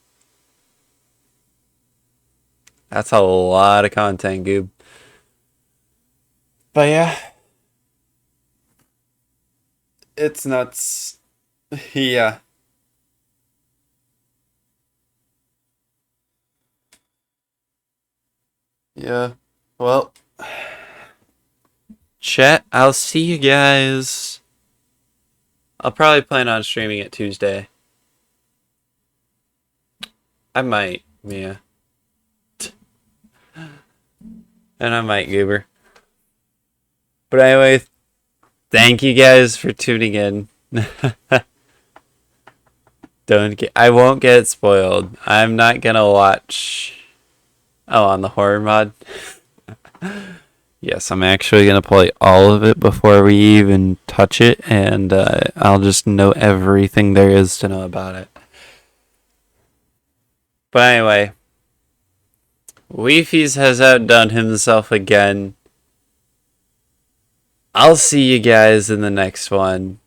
That's a lot of content, Goob. But yeah. It's nuts. Yeah. Yeah. Well, chat, I'll see you guys. I'll probably plan on streaming it Tuesday. I might, yeah. And I might, Goober. But anyway, thank you guys for tuning in. I won't get spoiled. I'm not gonna watch. Oh, on the horror mod? Yes, I'm actually going to play all of it before we even touch it, and I'll just know everything there is to know about it. But anyway, Wifies has outdone himself again. I'll see you guys in the next one.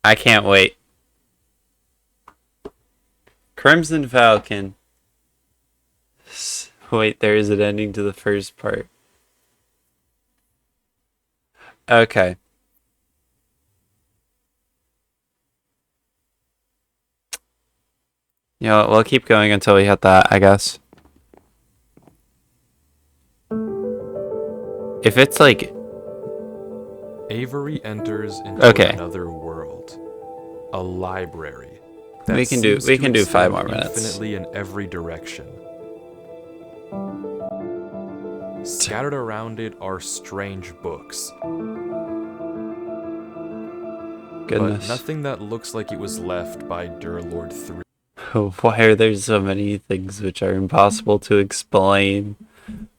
I can't wait. Crimson Falcon. Wait, there is an ending to the first part. Okay. You know what, we'll keep going until we hit that, I guess. If it's like... Avery enters into another world. A library. We can do 5 more minutes. Infinitely in every direction. Scattered around it are strange books. Goodness. But nothing that looks like it was left by Durlord 3. Why are there so many things which are impossible to explain?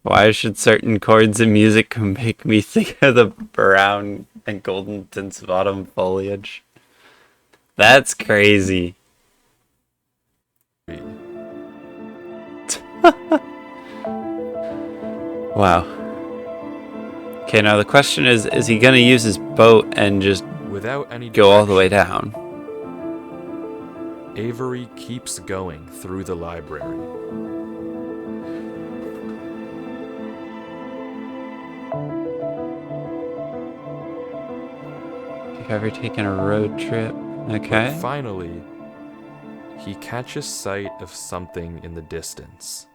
Why should certain chords in music make me think of the brown and golden tints of autumn foliage? That's crazy. Wow. Okay, now the question is he gonna use his boat and just without any go all the way down? Avery keeps going through the library. If you've ever taken a road trip, okay. But finally, he catches sight of something in the distance.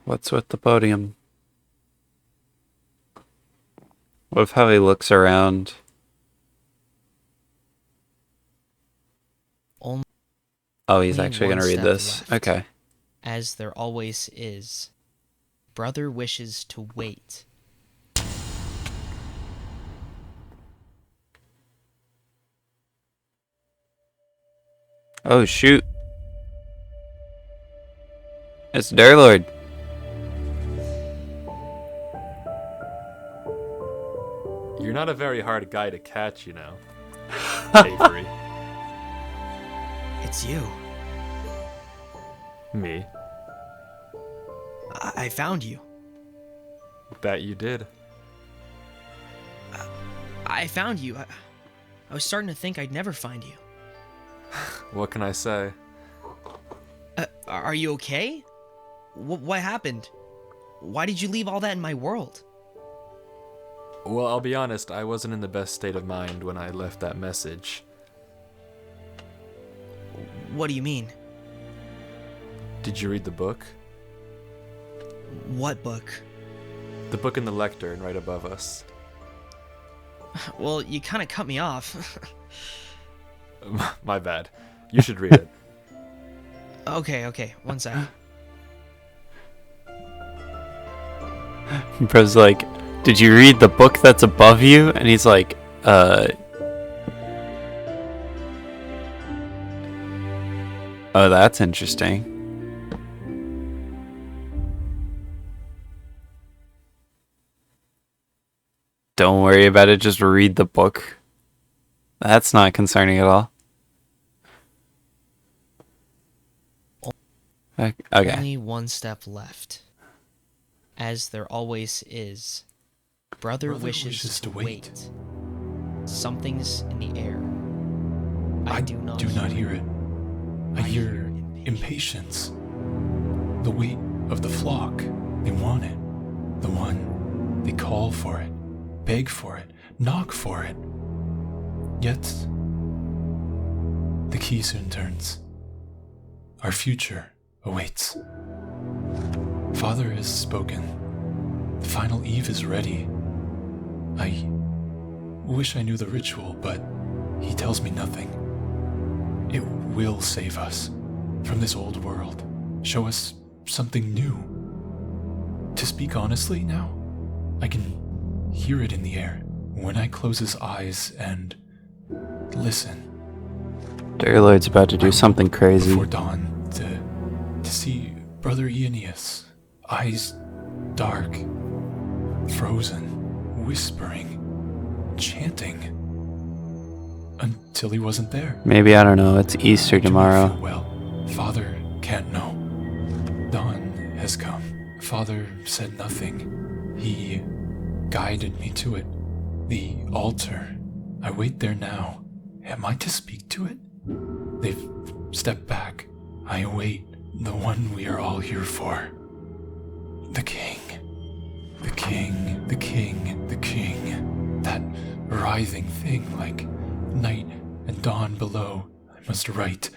What's with the podium? What if how he looks around? Only Oh, he's actually one gonna read step this. left. Okay. As there always is. Brother wishes to wait. Oh shoot. It's Darelord. You're not a very hard guy to catch, you know. Avery. It's you. Me. I found you. Bet you did. I found you. I was starting to think I'd never find you. What can I say? Are you okay? What happened? Why did you leave all that in my world? Well, I'll be honest, I wasn't in the best state of mind when I left that message. What do you mean? Did you read the book? What book? The book in the lectern right above us. Well, you kind of cut me off. My bad. You should read it. Okay, one sec. Bro's like, did you read the book that's above you? And he's like, Oh, that's interesting. Don't worry about it, just read the book. That's not concerning at all. Okay. Only one step left. As there always is. Brother wishes to wait. Something's in the air. I do not hear it. I hear impatience. The weight of the flock. They want it. The one. They call for it. Beg for it. Knock for it. Yet, the key soon turns. Our future awaits. Father has spoken. The final eve is ready. I wish I knew the ritual, but he tells me nothing. It will save us from this old world, show us something new. To speak honestly now, I can hear it in the air when I close his eyes and listen. Darelord's about to do something crazy. Before dawn, to see Brother Aeneas, eyes dark, frozen, whispering, chanting, until he wasn't there. Maybe, I don't know, it's Easter To tomorrow. make feel well, Father can't know. Dawn has come. Father said nothing. He guided me to it. The altar. I wait there now. Am I to speak to it? They've stepped back. I await the one we are all here for. The king. The king, the king, the king. That writhing thing like night and dawn below. I must write.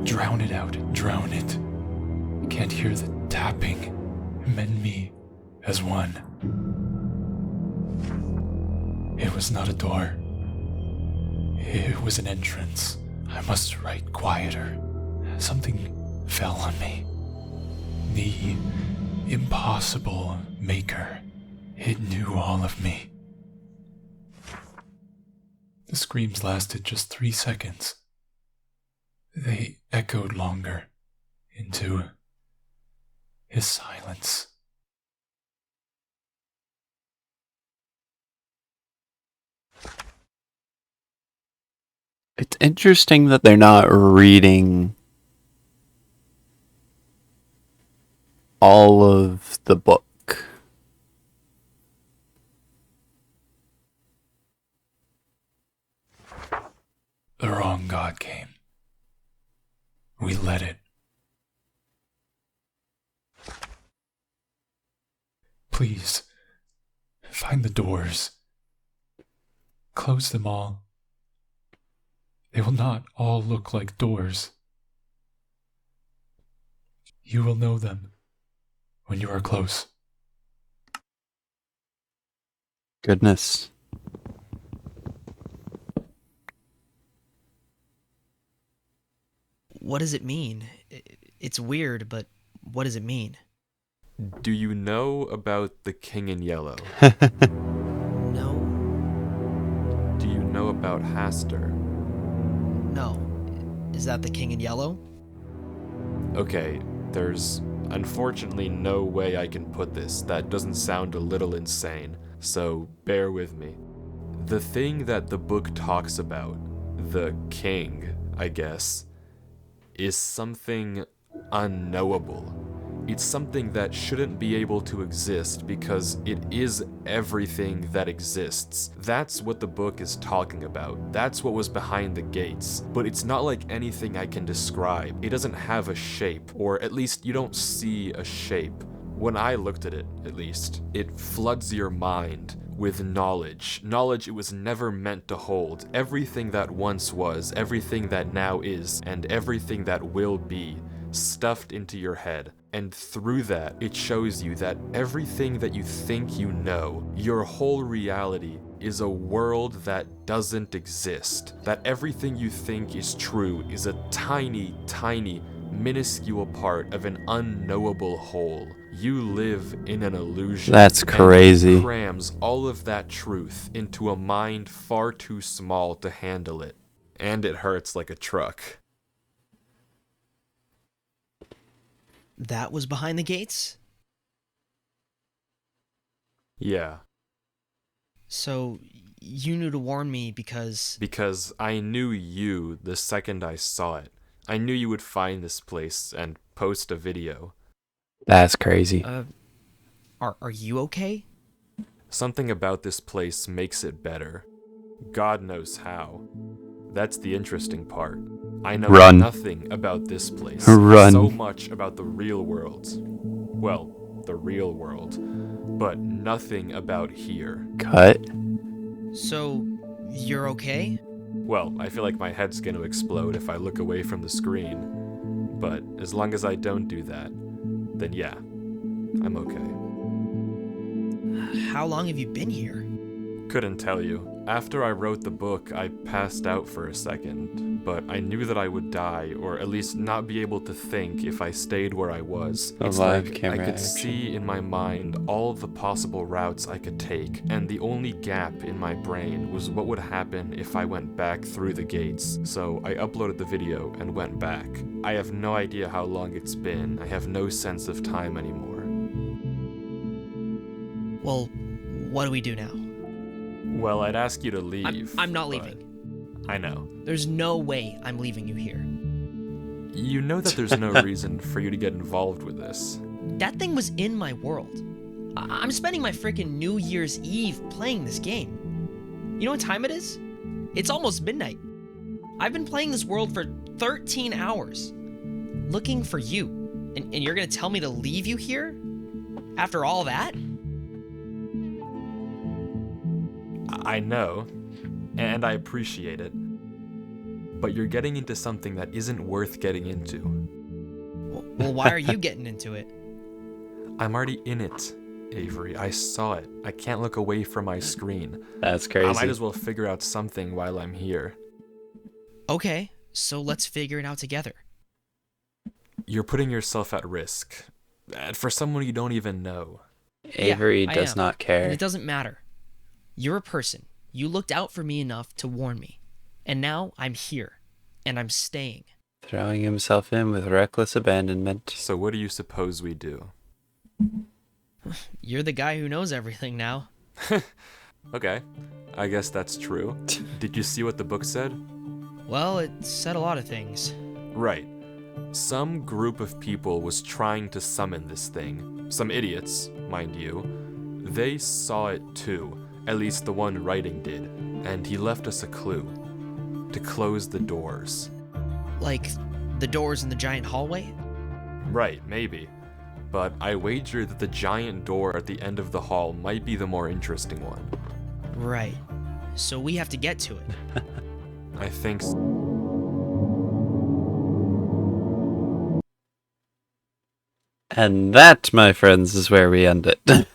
Drown it out, drown it. I can't hear the tapping. Mend me as one. It was not a door. It was an entrance. I must write quieter. Something fell on me. The impossible maker. It knew all of me. The screams lasted just 3 seconds. They echoed longer into his silence. It's interesting that they're not reading all of the book. The wrong God came. We let it. Please, find the doors. Close them all. They will not all look like doors. You will know them when you are close. Goodness. What does it mean? It's weird, but what does it mean? Do you know about the King in Yellow? No. Do you know about Haster? No. Is that the king in yellow? Okay, there's unfortunately no way I can put this that doesn't sound a little insane, so bear with me. The thing that the book talks about, the king, I guess, is something unknowable. It's something that shouldn't be able to exist because it is everything that exists. That's what the book is talking about. That's what was behind the gates. But it's not like anything I can describe. It doesn't have a shape, or at least you don't see a shape. When I looked at it, at least, it floods your mind with knowledge. Knowledge it was never meant to hold. Everything that once was, everything that now is, and everything that will be, stuffed into your head. And through that, it shows you that everything that you think you know, your whole reality, is a world that doesn't exist. That everything you think is true is a tiny, tiny, minuscule part of an unknowable whole. You live in an illusion. That's crazy. And it crams all of that truth into a mind far too small to handle it. And it hurts like a truck. That was behind the gates? Yeah. So, you knew to warn me because... Because I knew you the second I saw it. I knew you would find this place and post a video. That's crazy. Are you okay? Something about this place makes it better. God knows how. That's the interesting part. I know Run. nothing about this place. Run. So much about the real world. Well, the real world. But nothing about here. Cut. So, you're okay? Well, I feel like my head's gonna explode if I look away from the screen. But as long as I don't do that, then yeah, I'm okay. How long have you been here? Couldn't tell you. After I wrote the book, I passed out for a second, but I knew that I would die, or at least not be able to think if I stayed where I was. A It's live like camera I could action. see in my mind all the possible routes I could take, and the only gap in my brain was what would happen if I went back through the gates. So I uploaded the video and went back. I have no idea how long it's been. I have no sense of time anymore. Well, what do we do now? Well, I'd ask you to leave. I'm not but leaving. I know. There's no way I'm leaving you here. You know that there's no reason for you to get involved with this. That thing was in my world. I'm spending my freaking New Year's Eve playing this game. You know what time it is? It's almost midnight. I've been playing this world for 13 hours, looking for you. And you're gonna tell me to leave you here? After all that? I know, and I appreciate it. But you're getting into something that isn't worth getting into. Well, why are you getting into it? I'm already in it, Avery. I saw it. I can't look away from my screen. That's crazy. I might as well figure out something while I'm here. Okay, so let's figure it out together. You're putting yourself at risk. For someone you don't even know. Avery Yeah, I does am. not care. And it doesn't matter. You're a person. You looked out for me enough to warn me. And now I'm here. And I'm staying. Throwing himself in with reckless abandonment. So what do you suppose we do? You're the guy who knows everything now. Okay, I guess that's true. Did you see what the book said? Well, it said a lot of things. Right. Some group of people was trying to summon this thing. Some idiots, mind you. They saw it too. At least the one writing did. And he left us a clue. To close the doors. Like the doors in the giant hallway? Right, maybe. But I wager that the giant door at the end of the hall might be the more interesting one. Right. So we have to get to it. I think so. And that, my friends, is where we end it.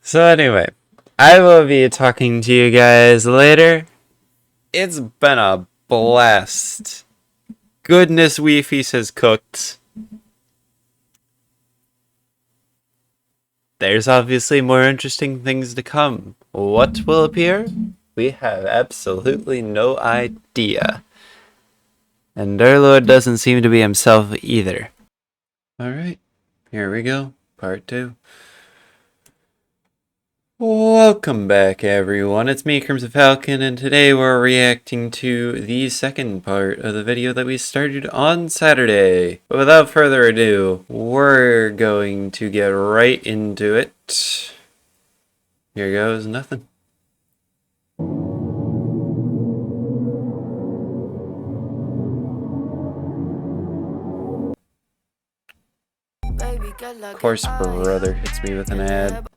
So anyway, I will be talking to you guys later. It's been a blast. Goodness, Wifies has cooked. There's obviously more interesting things to come. What will appear? We have absolutely no idea. And our Lord doesn't seem to be himself either. Alright, here we go. Part 2. Welcome back, everyone. It's me, Crimson Falcon, and today we're reacting to the second part of the video that we started on Saturday. But without further ado, we're going to get right into it. Here goes nothing. Of course, brother hits me with an ad.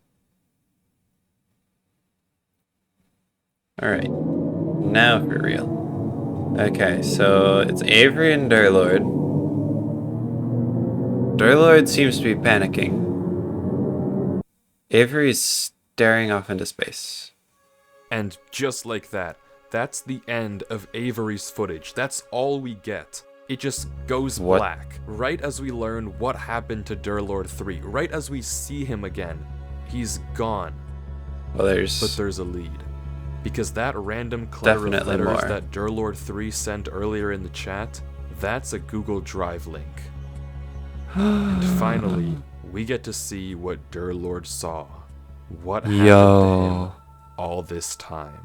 Alright, now for real. Okay, so it's Avery and Durlord. Durlord seems to be panicking. Avery's staring off into space. And just like that, that's the end of Avery's footage. That's all we get. It just goes black. Right as we learn what happened to Durlord 3, right as we see him again, he's gone. Well, But there's a lead. Because that random clutter of letters more. that Durlord 3 sent earlier in the chat, that's a Google Drive link. And finally, we get to see what Durlord saw. What happened to him all this time.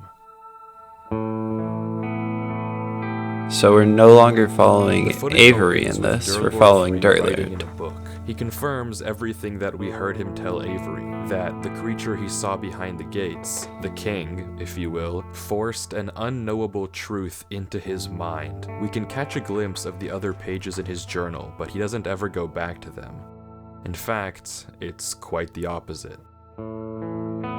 So we're no longer following The footage Avery opens in with this, we're Durlord following 3 writing in a Durlord. book. He confirms everything that we heard him tell Avery, that the creature he saw behind the gates, the king, if you will, forced an unknowable truth into his mind. We can catch a glimpse of the other pages in his journal, but he doesn't ever go back to them. In fact, it's quite the opposite.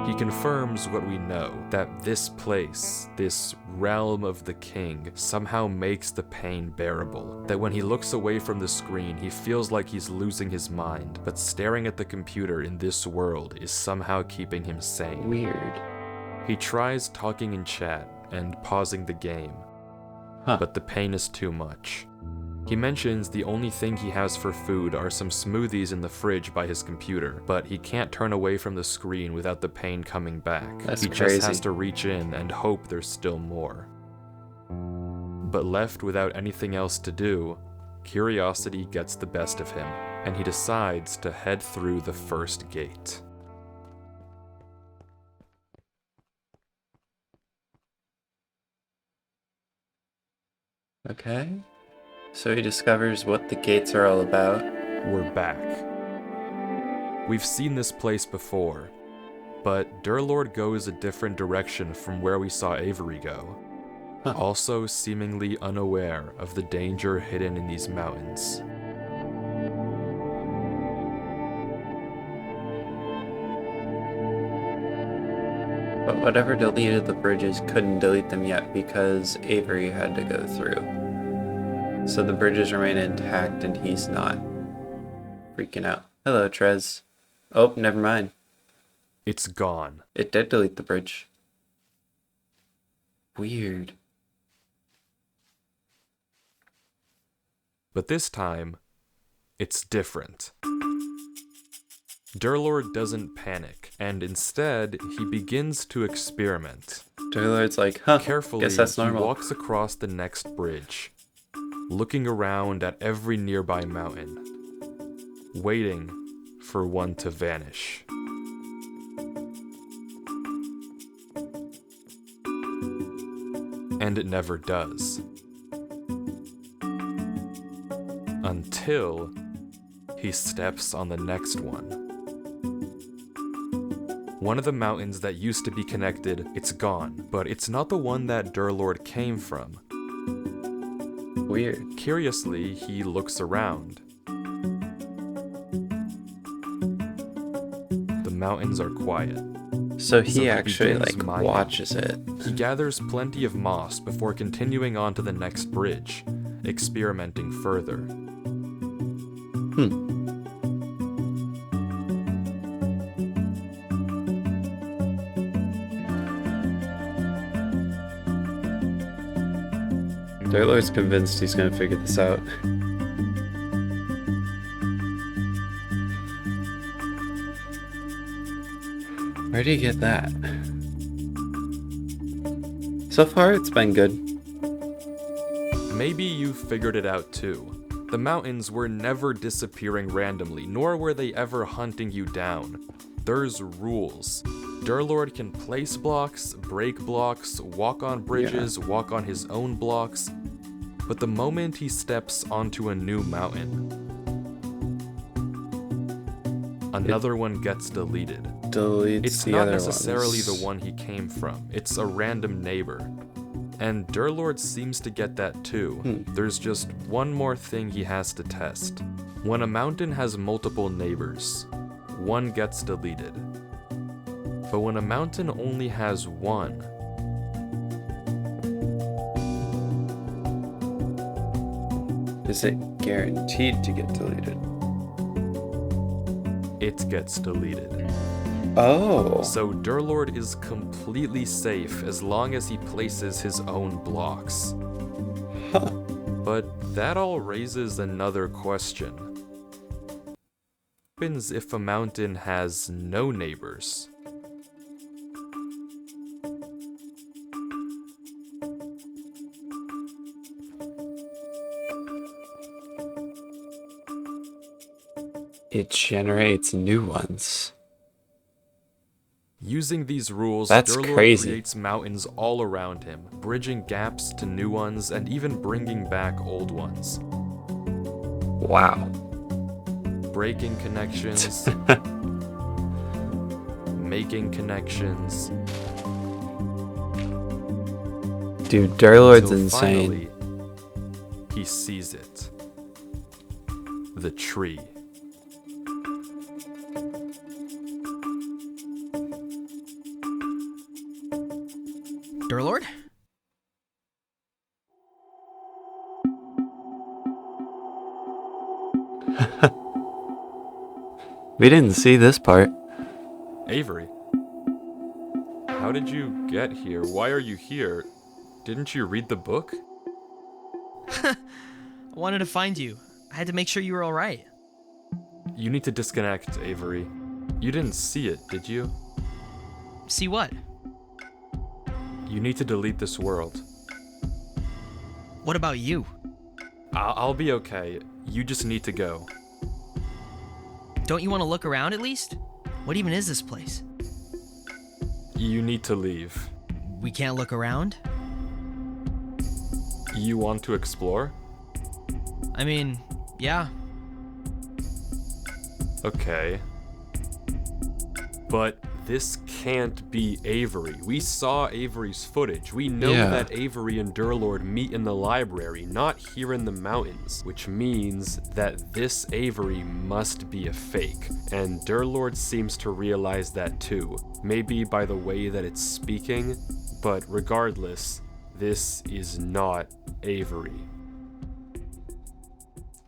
He confirms what we know, that this place, this realm of the king, somehow makes the pain bearable. That when he looks away from the screen, he feels like he's losing his mind, but staring at the computer in this world is somehow keeping him sane. Weird. He tries talking in chat and pausing the game, but the pain is too much. He mentions the only thing he has for food are some smoothies in the fridge by his computer, but he can't turn away from the screen without the pain coming back. That's He crazy. just has to reach in and hope there's still more. But left without anything else to do, curiosity gets the best of him, and he decides to head through the first gate. Okay. So he discovers what the gates are all about. We're back. We've seen this place before, but Durlord goes a different direction from where we saw Avery go, also seemingly unaware of the danger hidden in these mountains. But whatever deleted the bridges couldn't delete them yet because Avery had to go through. So the bridges remain intact and he's not. Freaking out. Hello, Trez. Oh, never mind. It's gone. It did delete the bridge. Weird. But this time, it's different. Durlord doesn't panic, and instead, he begins to experiment. Durlord's like, huh, Carefully, guess that's he normal. walks across the next bridge, looking around at every nearby mountain, waiting for one to vanish. And it never does. Until he steps on the next one. One of the mountains that used to be connected, it's gone, but it's not the one that Durlord came from. Weird. Curiously, he looks around. The mountains are quiet. So So he he actually begins like mining. watches it. He gathers plenty of moss before continuing on to the next bridge, experimenting further. Darlord's convinced he's gonna figure this out. Where do you get that? So far, it's been good. Maybe you figured it out too. The mountains were never disappearing randomly, nor were they ever hunting you down. There's rules. Durlord can place blocks, break blocks, walk on bridges, walk on his own blocks, but the moment he steps onto a new mountain, another one gets deleted. Deletes It's the not other necessarily ones. the one he came from, it's a random neighbor. And Durlord seems to get that too. There's just one more thing he has to test. When a mountain has multiple neighbors, one gets deleted. But when a mountain only has one, Is it guaranteed to get deleted? it gets deleted. Oh. So Durlord is completely safe as long as he places his own blocks. Huh. But that all raises another question. What happens if a mountain has no neighbors? It generates new ones. Using these rules, That's Durlord crazy. creates mountains all around him, bridging gaps to new ones and even bringing back old ones. Wow. Breaking connections, making connections. Dude, Durlord's Till insane. finally, he sees it. The tree. Durlord? We didn't see this part. Avery. How did you get here? Why are you here? Didn't you read the book? I wanted to find you. I had to make sure you were alright. You need to disconnect, Avery. You didn't see it, did you? See what? You need to delete this world. What about you? I'll be okay. You just need to go. Don't you want to look around at least? What even is this place? You need to leave. We can't look around? You want to explore? I mean, yeah. Okay. But this can't be Avery. We saw Avery's footage. We know Yeah. that Avery and Durlord meet in the library, not here in the mountains, which means that this Avery must be a fake. And Durlord seems to realize that too. Maybe by the way that it's speaking, but regardless, this is not Avery.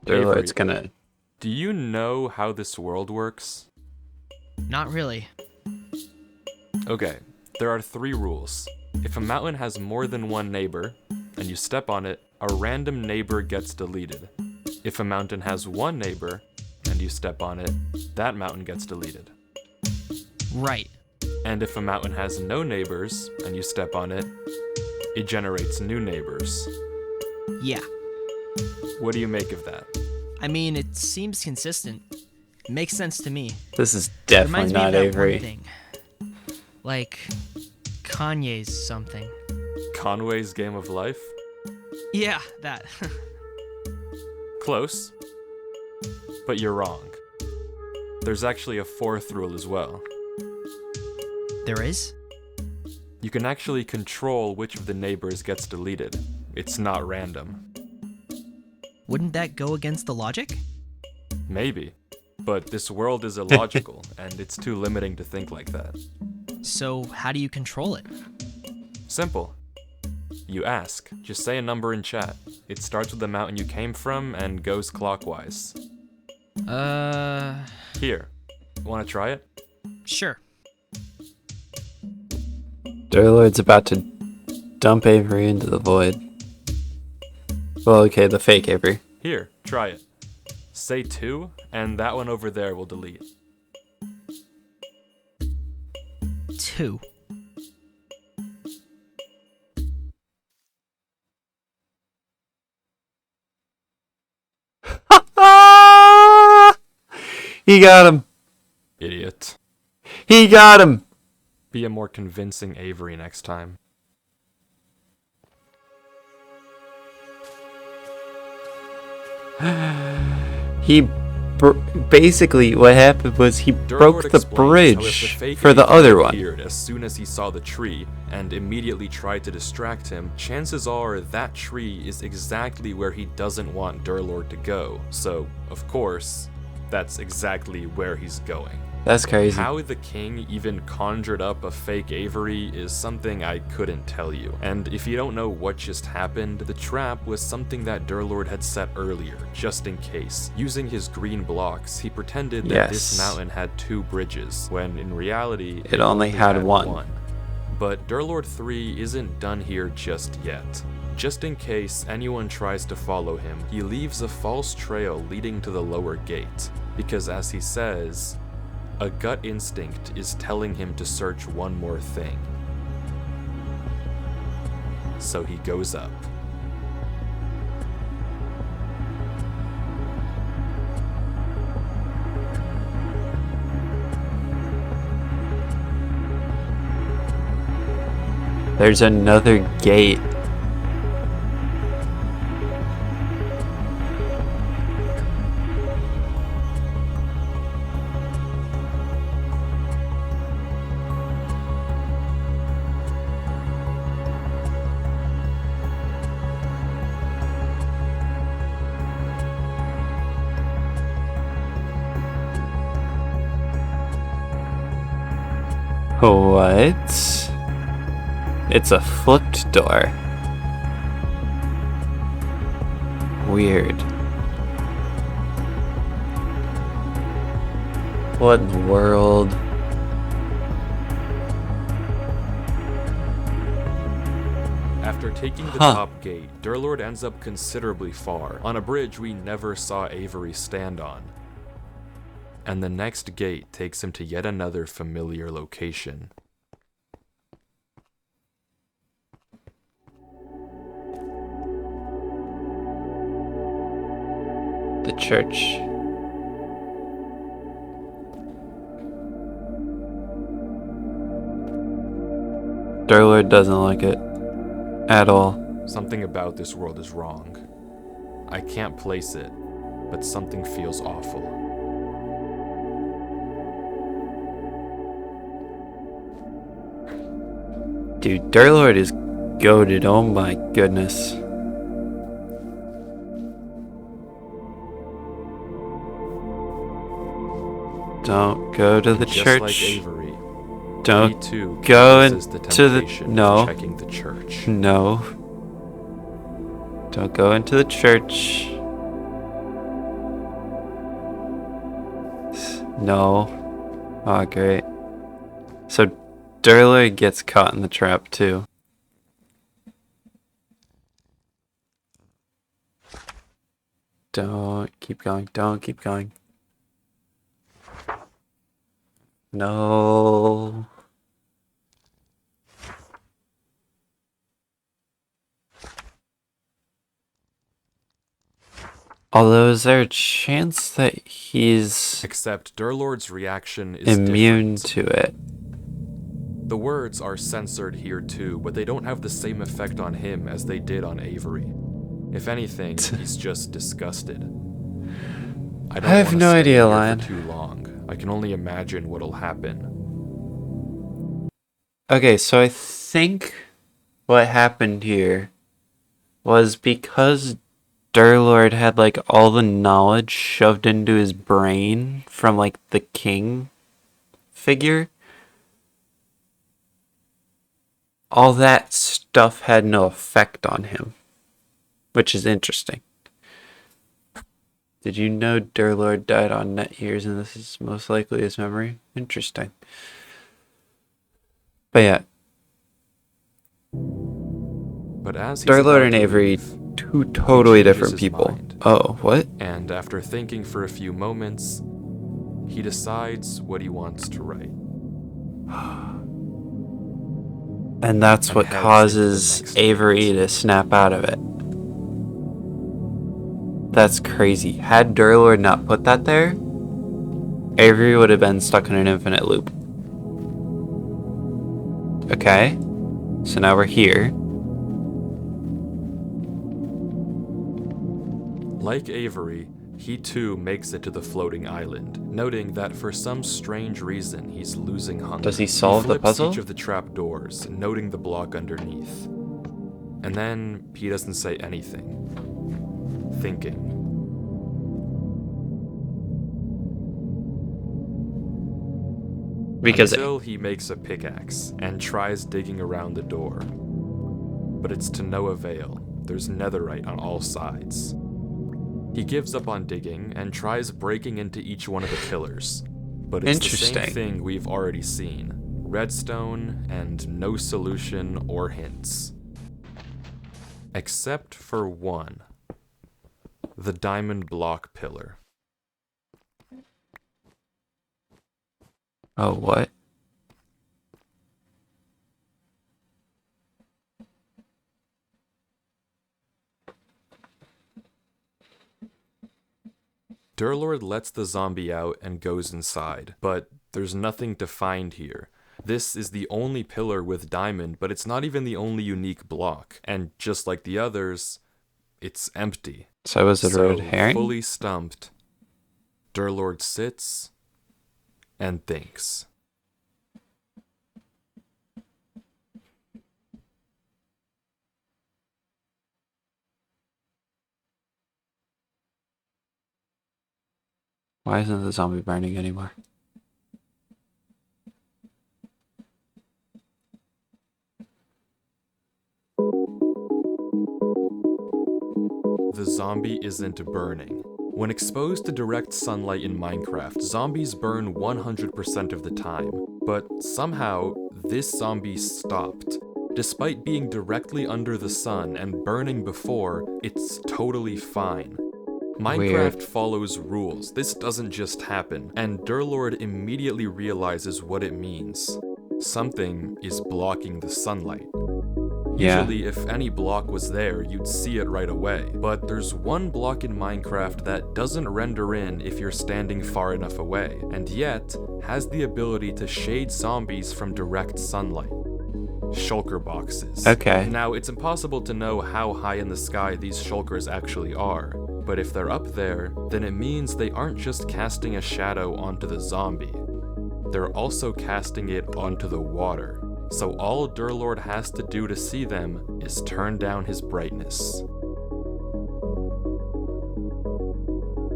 Durlord's Avery, gonna. do you know how this world works? Not really. Okay, there are 3 rules. If a mountain has more than one neighbor, and you step on it, a random neighbor gets deleted. If a mountain has one neighbor, and you step on it, that mountain gets deleted. Right. And if a mountain has no neighbors, and you step on it, it generates new neighbors. Yeah. What do you make of that? I mean, it seems consistent. It makes sense to me. This is It definitely reminds me not of that Avery. one thing. Like Kanye's something. Conway's Game of Life? Yeah, that. Close. But you're wrong. There's actually a 4th rule as well. There is? You can actually control which of the neighbors gets deleted. It's not random. Wouldn't that go against the logic? Maybe. But this world is illogical, and it's too limiting to think like that. So, how do you control it? Simple. You ask. Just say a number in chat. It starts with the mountain you came from and goes clockwise. Here. Wanna try it? Sure. Durlord's about to dump Avery into the void. Well, okay, the fake Avery. Here, try it. Say 2, and that one over there will delete. 2. He got him. Idiot. He got him. Be a more convincing Avery next time. He basically what happened was he broke the explains how if bridge fake for the Avery other one. appeared as soon as he saw the tree and immediately tried to distract him, chances are that tree is exactly where he doesn't want Durlord to go. So, of course, that's exactly where he's going. That's crazy. How the king even conjured up a fake Avery is something I couldn't tell you. And if you don't know what just happened, the trap was something that Durlord had set earlier, just in case. Using his green blocks, he pretended that this mountain had 2 bridges, when in reality, it only had one. But Durlord 3 isn't done here just yet. Just in case anyone tries to follow him, he leaves a false trail leading to the lower gate. Because as he says, a gut instinct is telling him to search one more thing. So he goes up. There's another gate. What? It's a flipped door. Weird. What in the world? After taking the top gate, Durlord ends up considerably far, on a bridge we never saw Avery stand on. And the next gate takes him to yet another familiar location. The church. Durlord doesn't like it at all. Something about this world is wrong. I can't place it, but something feels awful. Dude, Durlord is goated. Oh my goodness. Don't go to the Just church. like Avery, Don't he too go faces the into the temptation no. of checking the church. No. Don't go into the church. No. Oh, great. So Durlord gets caught in the trap too. Don't keep going. Don't keep going. No. Although, is there a chance that he's Except Durlord's reaction is immune different. to it? The words are censored here too, but they don't have the same effect on him as they did on Avery. If anything, he's just disgusted. I have wanna no stay idea, here Lion. for too long. I can only imagine what'll happen. Okay, so I think what happened here was because Durlord had like all the knowledge shoved into his brain from like the king figure. all that stuff had no effect on him, which is interesting. Did you know Durlord died on net years and this is most likely his memory? Interesting. But yeah, But as he's Durlord about and to Avery, leave, two totally changes different his people. mind. Oh, what? and after thinking for a few moments, he decides what he wants to write. And that's And what heads into the causes next Avery phase. to snap out of it. That's crazy. Had Durlord not put that there, Avery would have been stuck in an infinite loop. Okay, so now we're here. Like Avery, he too makes it to the floating island, noting that for some strange reason he's losing hunger. Does he solve the flips puzzle? each of the trap doors, noting the block underneath. And then he doesn't say anything. Thinking. Because Until he makes a pickaxe and tries digging around the door. But it's to no avail. There's netherite on all sides. He gives up on digging and tries breaking into each one of the pillars. But it's the same Interesting. thing we've already seen. Redstone and no solution or hints. Except for one. The diamond block pillar. Oh, what? Durlord lets the zombie out and goes inside, but there's nothing to find here. This is the only pillar with diamond, but it's not even the only unique block. And just like the others, it's empty. So was it a red herring? Fully stumped, Durlord sits and thinks. Why isn't the zombie burning anymore? The zombie isn't burning. When exposed to direct sunlight in Minecraft, zombies burn 100% of the time, but somehow this zombie stopped. Despite being directly under the sun and burning before, it's totally fine. Minecraft Weird. follows rules. This doesn't just happen, and Durlord immediately realizes what it means. Something is blocking the sunlight. Yeah. Usually, if any block was there, you'd see it right away. But there's one block in Minecraft that doesn't render in if you're standing far enough away, and yet has the ability to shade zombies from direct sunlight. Shulker boxes. Okay. Now, it's impossible to know how high in the sky these shulkers actually are, but if they're up there, then it means they aren't just casting a shadow onto the zombie. They're also casting it onto the water. So all Durlord has to do to see them is turn down his brightness.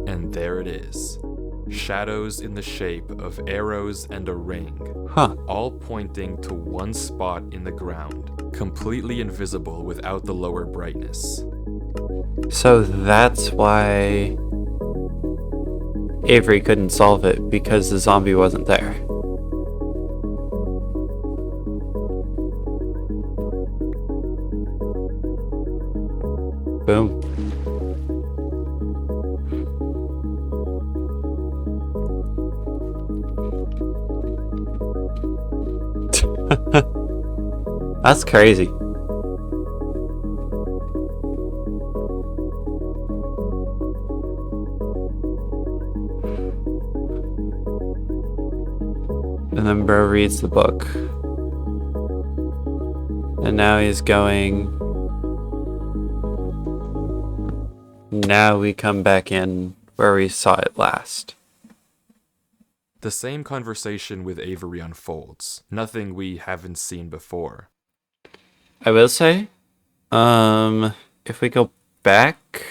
And there it is. Shadows in the shape of arrows and a ring, Huh. all pointing to one spot in the ground, completely invisible without the lower brightness. So that's why Avery couldn't solve it, because the zombie wasn't there. Boom. That's crazy. And then bro reads the book. And now he's going. Now we come back in where we saw it last. The same conversation with Avery unfolds, nothing we haven't seen before. I will say, if we go back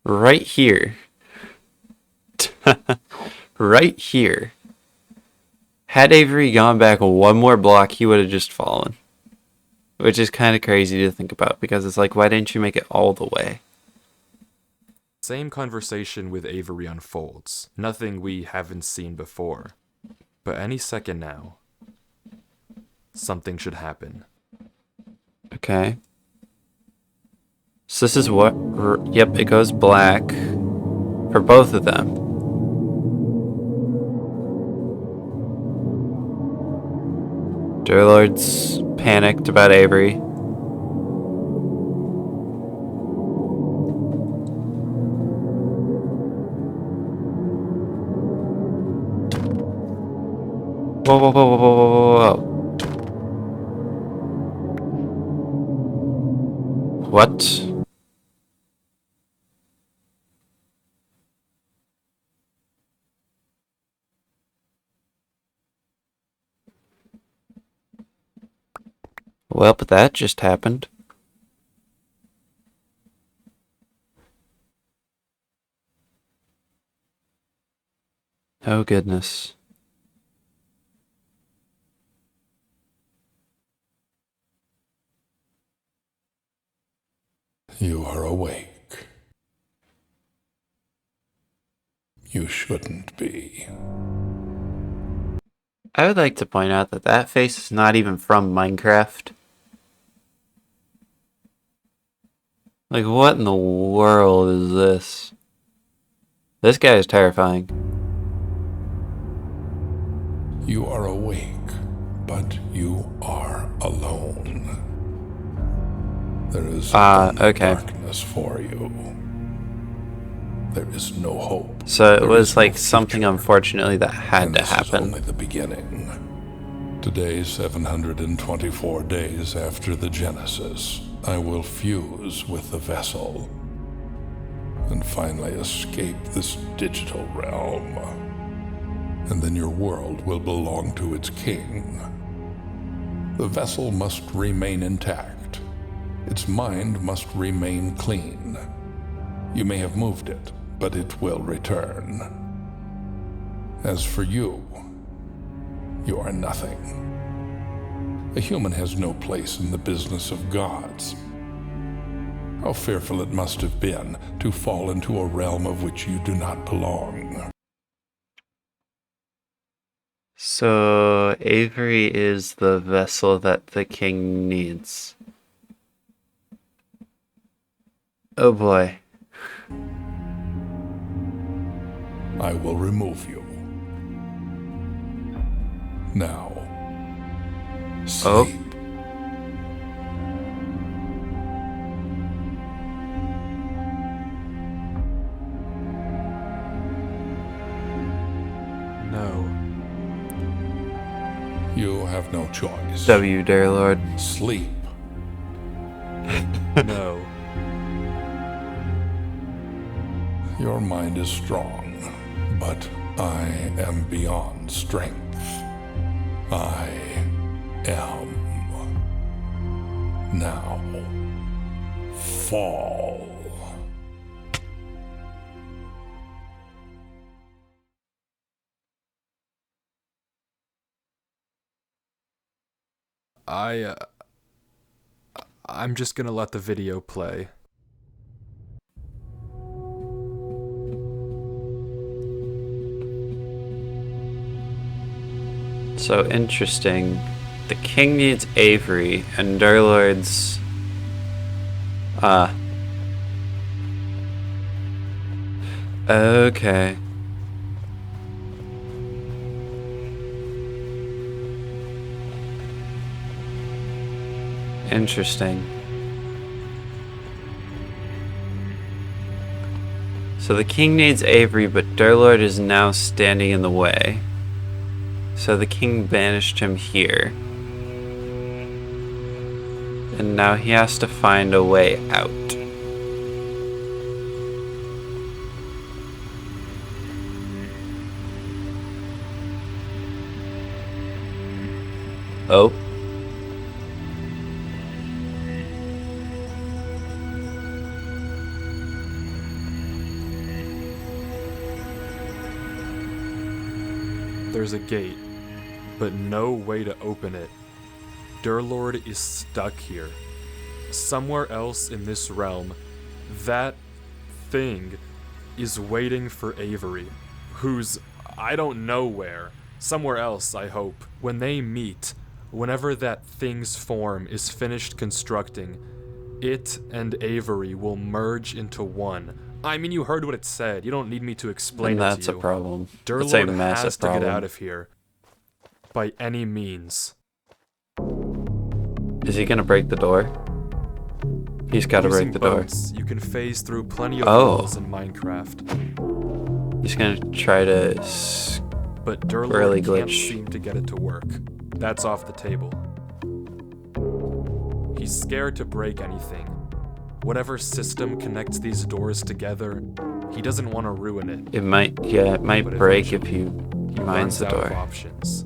right here, right here, had Avery gone back one more block, he would have just fallen. Which is kind of crazy to think about because it's like, why didn't you make it all the way? Same conversation with Avery unfolds. Nothing we haven't seen before. But any second now, something should happen. Okay. So this is what... Yep, it goes black for both of them. Durlord's panicked about Avery. Whoa, whoa, whoa, whoa, whoa, whoa, whoa. What? Well, but that just happened. Oh, goodness. You are awake. You shouldn't be. I would like to point out that that face is not even from Minecraft. Like, what in the world is this? This guy is terrifying. You are awake, but you are alone. There is okay. darkness for you. There is no hope. So it There was is no like something, future. unfortunately, that had And to this is happen. only the beginning. Today, 724 days after the Genesis, I will fuse with the vessel and finally escape this digital realm. And then your world will belong to its king. The vessel must remain intact. Its mind must remain clean. You may have moved it, but it will return. As for you, you are nothing. A human has no place in the business of gods. How fearful it must have been to fall into a realm of which you do not belong. So Avery is the vessel that the king needs. Oh boy. I will remove you. Now, Oh. sleep. No. You have no choice. W, dear Lord. Sleep. No. Your mind is strong, but I am beyond strength. I am. Now, fall. I'm just gonna let the video play. So interesting. The king needs Avery, and Durlord's... Okay. Interesting. So the king needs Avery, but Durlord is now standing in the way. So the king banished him here. And now he has to find a way out. Oh. There's a gate, but no way to open it. Durlord is stuck here. Somewhere else in this realm, that thing is waiting for Avery, who's, I don't know where, somewhere else, I hope. When they meet, whenever that thing's form is finished constructing, it and Avery will merge into one. I mean, you heard what it said. You don't need me to explain And it that's to a you. problem. It's a Durlord massive has to problem. get out of here. By any means. Is he gonna break the door? He's gotta Using break the door. boats, you can phase through plenty of Oh. walls in Minecraft. He's gonna try to But Durlord Really can't glitch. seem to get it to work. That's off the table. He's scared to break anything. Whatever system connects these doors together, he doesn't want to ruin it. It might But break if eventually, you He mines runs the out of door. options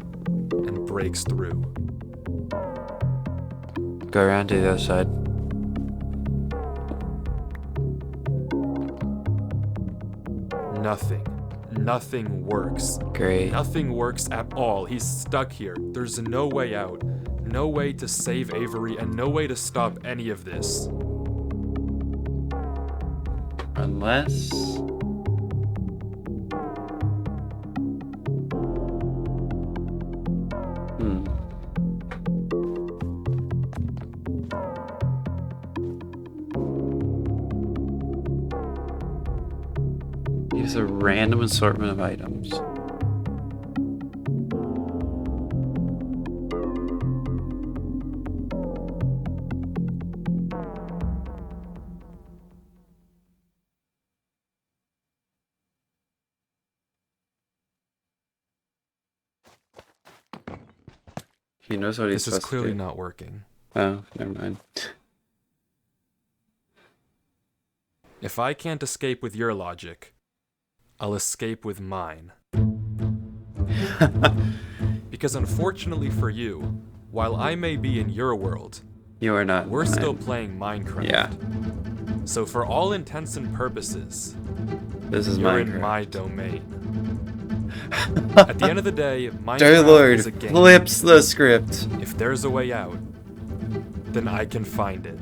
and breaks through. Go around to the other side. Nothing works. Great. Nothing works at all. He's stuck here. There's no way out. No way to save Avery and no way to stop any of this. Unless... Use a random assortment of items. He knows what he's This is supposed clearly to do. not working. Oh, never mind. If I can't escape with your logic, I'll escape with mine. Because unfortunately for you, while I may be in your world, You are not. we're mine. still playing Minecraft. Yeah, So for all intents and purposes, this is you're Minecraft. in my domain. At the end of the day, Minecraft Dear is a Lord, game. flips the script. If there's a way out, then I can find it.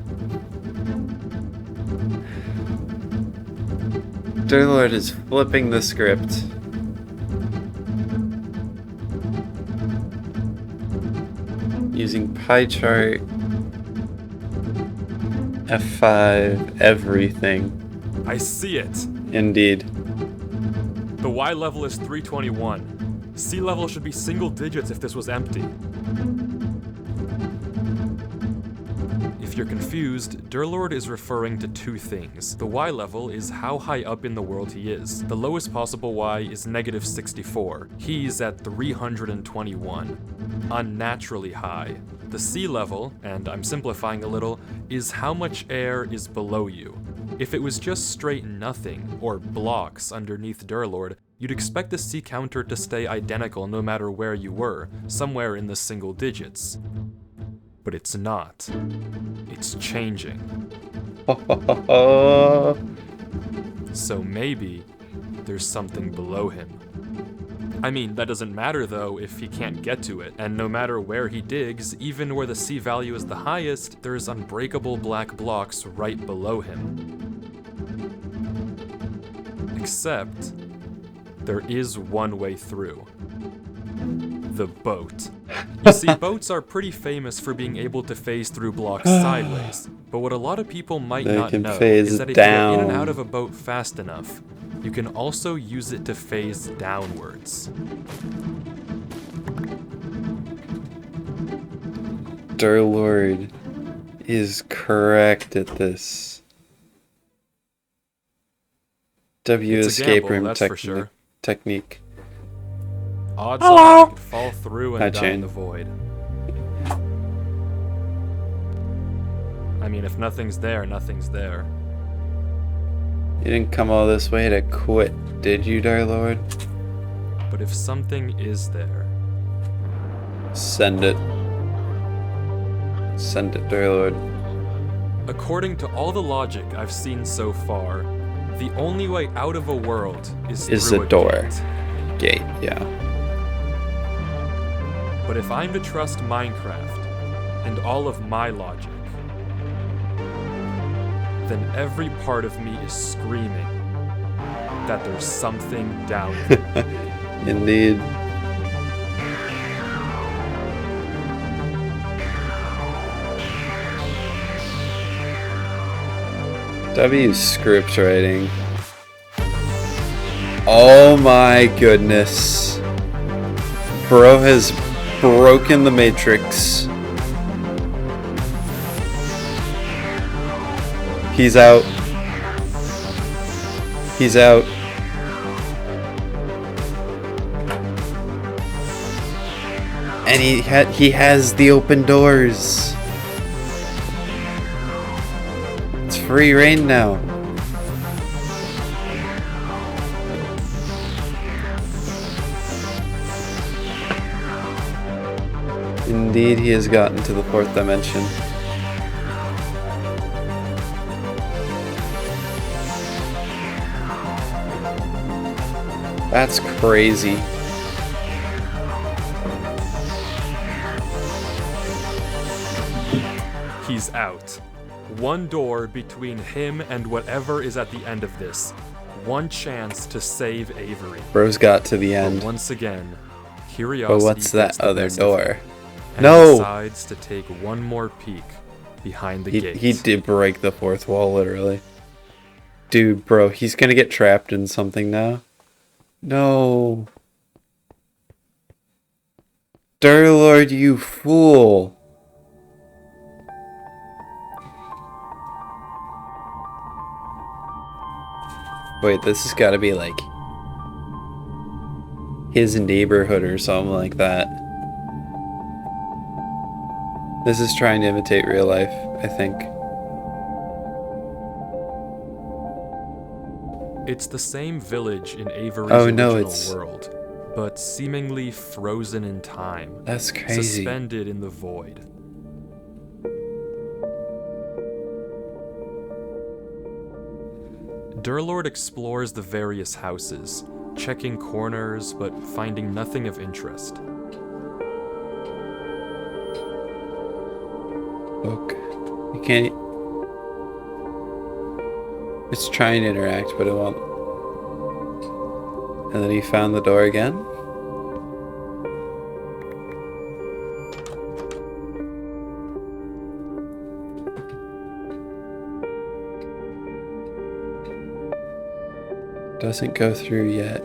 Dear Lord is flipping the script. Using pie chart, F5, everything. I see it. Indeed. The Y level is 321. C level should be single digits if this was empty. If you're confused, Durlord is referring to two things. The Y level is how high up in the world he is. The lowest possible Y is negative 64. He's at 321. Unnaturally high. The sea level, and I'm simplifying a little, is how much air is below you. If it was just straight nothing, or blocks underneath Durlord, you'd expect the sea counter to stay identical no matter where you were, somewhere in the single digits. But it's not. It's changing. So maybe there's something below him. I mean, that doesn't matter though if he can't get to it, and no matter where he digs, even where the C value is the highest, there's unbreakable black blocks right below him. Except, there is one way through. The boat. You see, boats are pretty famous for being able to phase through blocks sideways, but what a lot of people might They not can know phase is that if you get in and down. out of a boat fast enough, you can also use it to phase downwards. Dear Lord is correct at this. W It's a escape gamble, room that's for sure. technique. Odds are I could fall through and Hi, die Jane. in the void. I mean, if nothing's there, nothing's there. You didn't come all this way to quit, did you, Dear Lord? But if something is there, Send it. Send it, Dear Lord. according to all the logic I've seen so far, the only way out of a world is through a a door. gate. Gate, yeah. But if I'm to trust Minecraft, and all of my logic, then every part of me is screaming that there's something down there. Indeed. W script writing. Oh my goodness. Bro has broken the Matrix. He's out. He's out. And he has the open doors. It's free reign now. Indeed, he has gotten to the fourth dimension. That's crazy. He's out. One door between him and whatever is at the end of this. One chance to save Avery. Bro's got to the end. But once again, curiosity. But what's that gets the other best of door? him, and No! decides to take one more peek behind the gate. He did break the fourth wall, literally. Dude, bro, he's gonna get trapped in something now. No. Durlord, you fool. Wait, this has gotta be like his neighborhood or something like that. This is trying to imitate real life, I think. It's the same village in Avery's original world, but seemingly frozen in time. That's crazy. Suspended in the void. Durlord explores the various houses, checking corners but finding nothing of interest. Look, you can't. It's trying to interact, but it won't. And then he found the door again. Doesn't go through yet.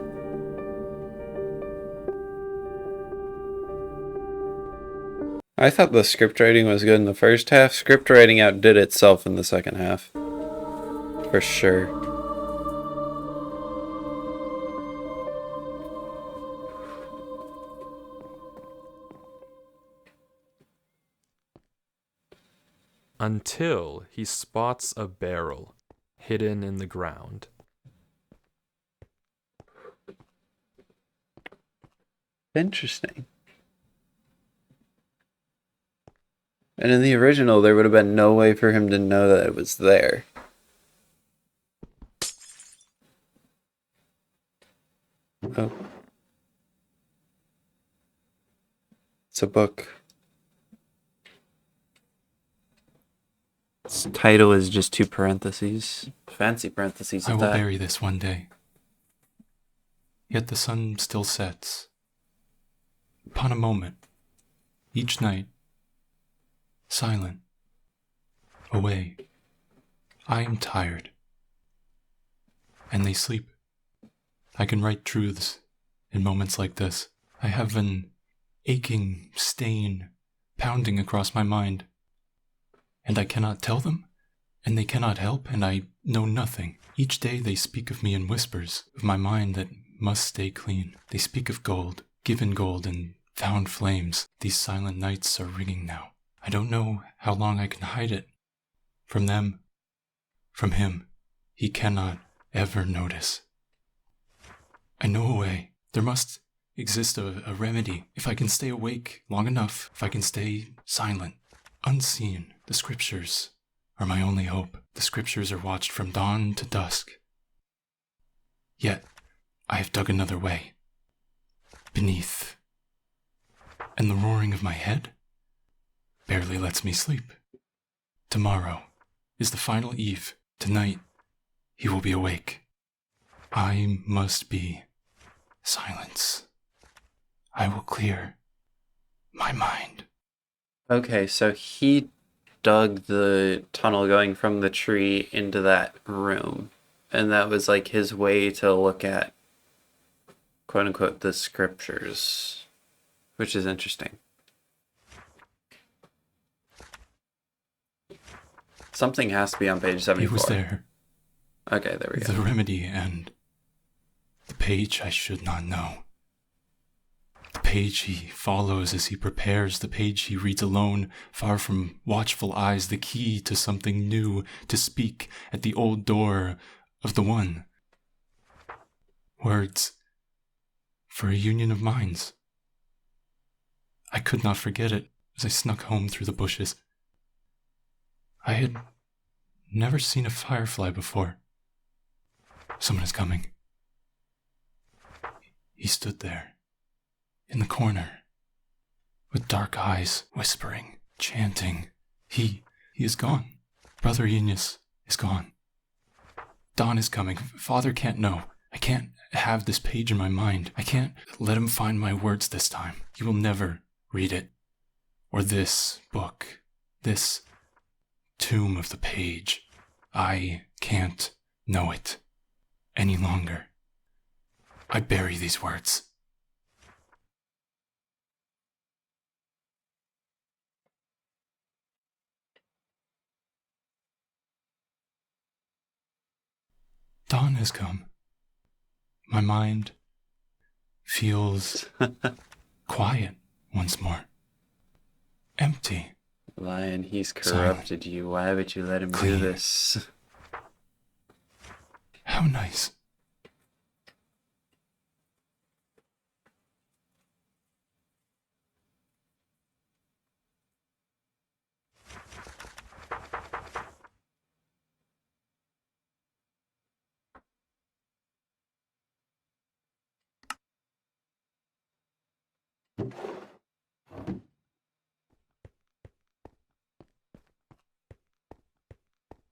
I thought the script writing was good in the first half. Script writing outdid itself in the second half. For sure. Until he spots a barrel hidden in the ground. Interesting. And in the original, there would have been no way for him to know that it was there. Oh. It's a book. Its title is just two parentheses. Fancy parentheses I at will that. bury this one day. Yet the sun still sets. Upon a moment, each night, silent, away. I am tired, and they sleep. I can write truths in moments like this. I have an aching stain pounding across my mind, and I cannot tell them, and they cannot help, and I know nothing. Each day they speak of me in whispers, of my mind that must stay clean. They speak of gold, given gold, and found flames. These silent nights are ringing now. I don't know how long I can hide it. From them, from him, he cannot ever notice. I know a way. There must exist a remedy. If I can stay awake long enough, if I can stay silent, unseen, the scriptures are my only hope. The scriptures are watched from dawn to dusk. Yet, I have dug another way. Beneath. And the roaring of my head? barely lets me sleep. Tomorrow is the final eve. Tonight, he will be awake. I must be silence. I will clear my mind. Okay, so he dug the tunnel going from the tree into that room. And that was like his way to look at, quote unquote, the scriptures, which is interesting. Something has to be on page 74. He was there. Okay, there we go. The remedy and the page I should not know. The page he follows as he prepares, the page he reads alone, far from watchful eyes, the key to something new, to speak at the old door of the One. Words for a union of minds. I could not forget it as I snuck home through the bushes. I had never seen a firefly before. Someone is coming. He stood there, in the corner, with dark eyes, whispering, chanting. He is gone. Brother Eunice is gone. Dawn is coming. Father can't know. I can't have this page in my mind. I can't let him find my words this time. He will never read it. Or this book. This tomb of the page. I can't know it any longer. I bury these words. Dawn has come. My mind feels quiet once more. Empty. Lion, he's corrupted you. Why would you let him do Clean. this? How nice.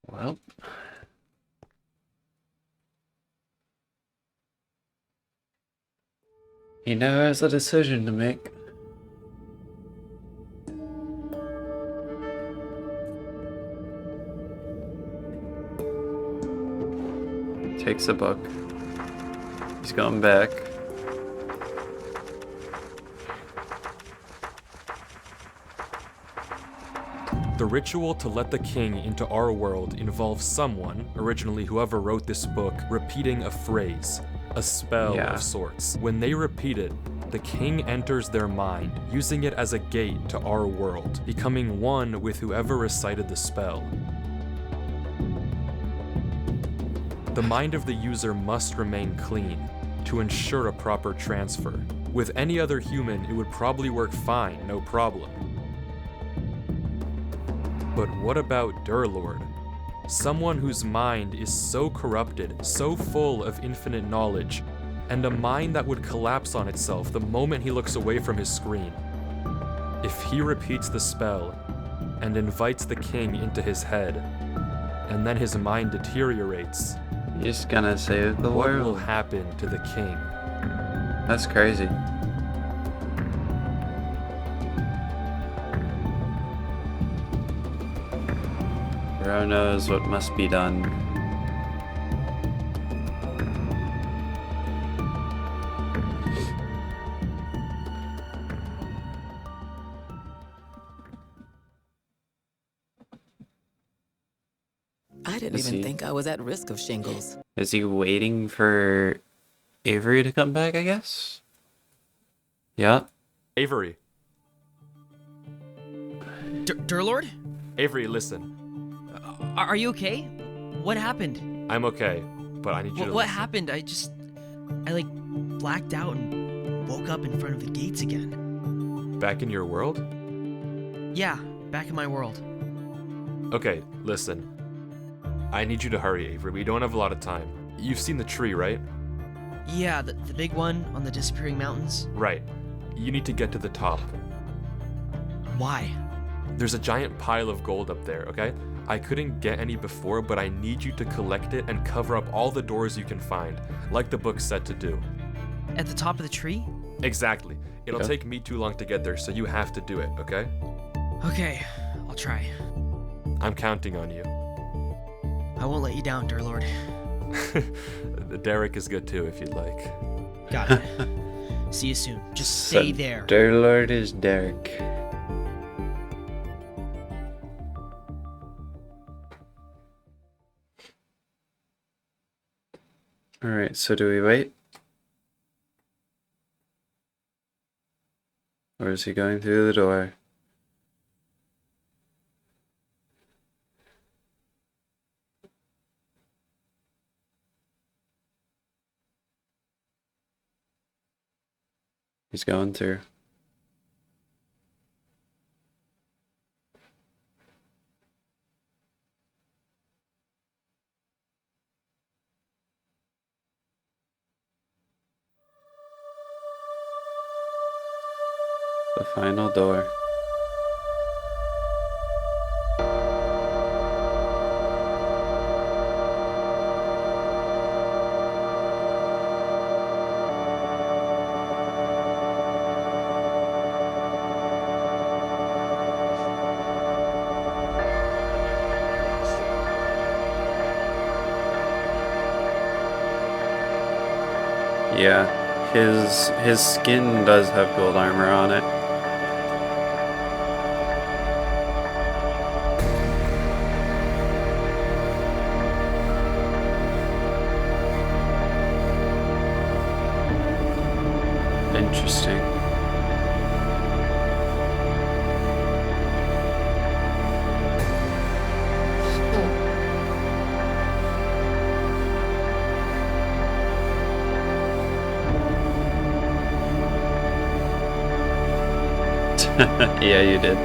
Well, he now has a decision to make. Takes a book. He's going back. The ritual to let the king into our world involves someone, originally whoever wrote this book, repeating a phrase, a spell Yeah. of sorts. When they repeat it, the king enters their mind, using it as a gate to our world, becoming one with whoever recited the spell. The mind of the user must remain clean to ensure a proper transfer. With any other human, it would probably work fine, no problem. But what about Durlord? Someone whose mind is so corrupted, so full of infinite knowledge, and a mind that would collapse on itself the moment he looks away from his screen. If he repeats the spell and invites the king into his head, and then his mind deteriorates, He's gonna save the what world. will happen to the king? That's crazy. Bro knows what must be done. I didn't Is even he- think I was at risk of shingles. Is he waiting for Avery to come back, I guess? Yeah. Avery. Durlord? Avery, listen. Are you okay? What happened? I'm okay, but I need you to What listen. happened? I like blacked out and woke up in front of the gates again. Back in your world? Yeah, back in my world. Okay, listen. I need you to hurry, Avery. We don't have a lot of time. You've seen the tree, right? Yeah, the big one on the disappearing mountains. Right. You need to get to the top. Why? There's a giant pile of gold up there, okay? I couldn't get any before, but I need you to collect it and cover up all the doors you can find, like the book said to do. At the top of the tree? Exactly. It'll Okay. take me too long to get there, so you have to do it, okay? Okay, I'll try. I'm counting on you. I won't let you down, dear Lord. Derek is good too, if you'd like. Got it. See you soon. Just stay there. Dear Lord is Derek. Alright, so do we wait? Or is he going through the door? He's going through. The final door. Yeah, his skin does have gold armor on it. Interesting. Yeah, you did.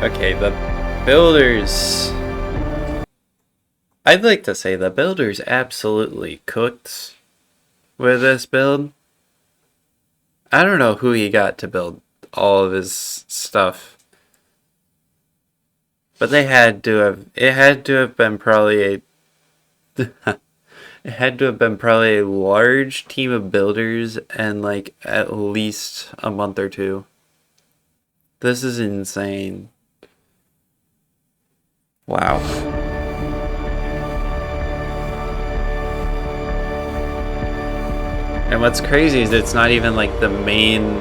Okay, the builders. I'd like to say the builders absolutely cooked with this build. I don't know who he got to build all of his stuff. But it had to have been probably a it had to have been probably a large team of builders and like at least a month or two. This is insane. Wow. And what's crazy is it's not even like the main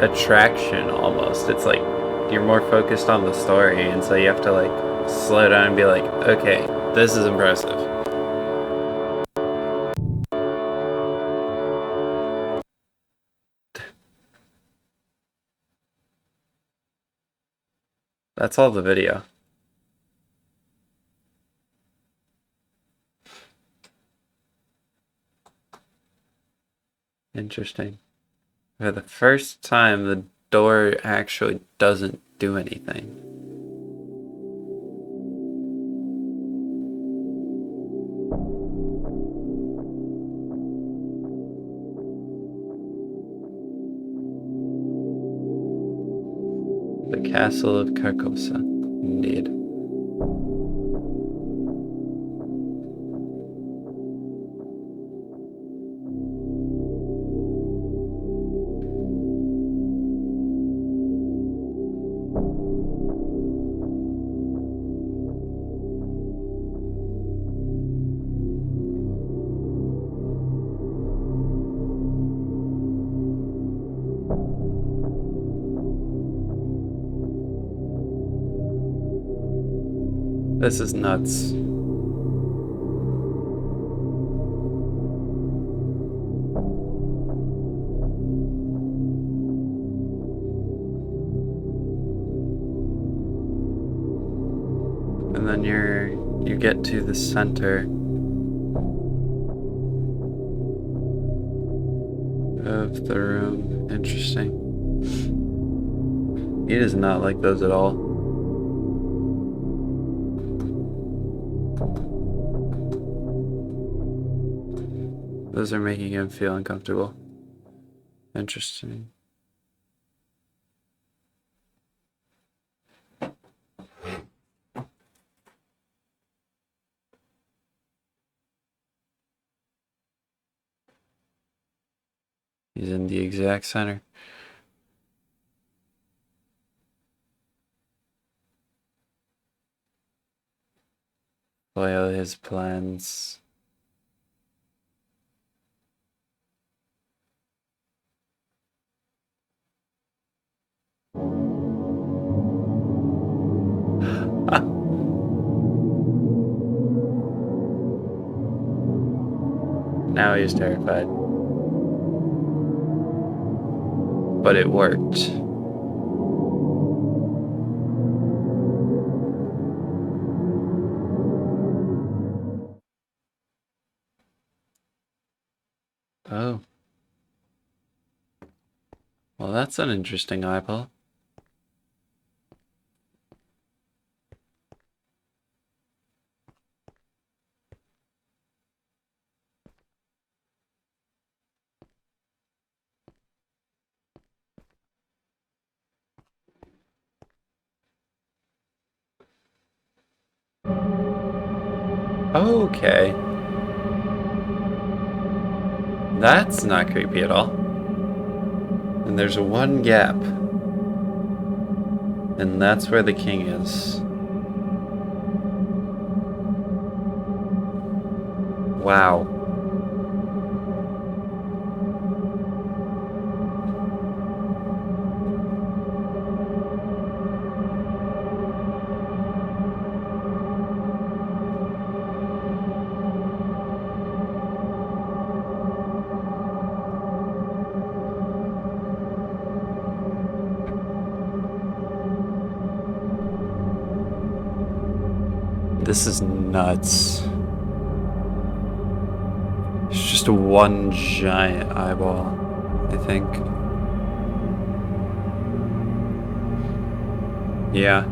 attraction almost. It's like you're more focused on the story, and so you have to like slow down and be like, okay, this is impressive. That's all the video. Interesting. For the first time, the door actually doesn't do anything. The Castle of Carcosa, indeed. This is nuts. And then you get to the center of the room. Interesting. He does not like those at all. Those are making him feel uncomfortable. Interesting. He's in the exact center. Foil his plans. Now he's terrified. But it worked. Oh. Well, that's an interesting eyeball. Okay. That's not creepy at all. And there's one gap. And that's where the king is. Wow. This is nuts. It's just one giant eyeball, I think. Yeah.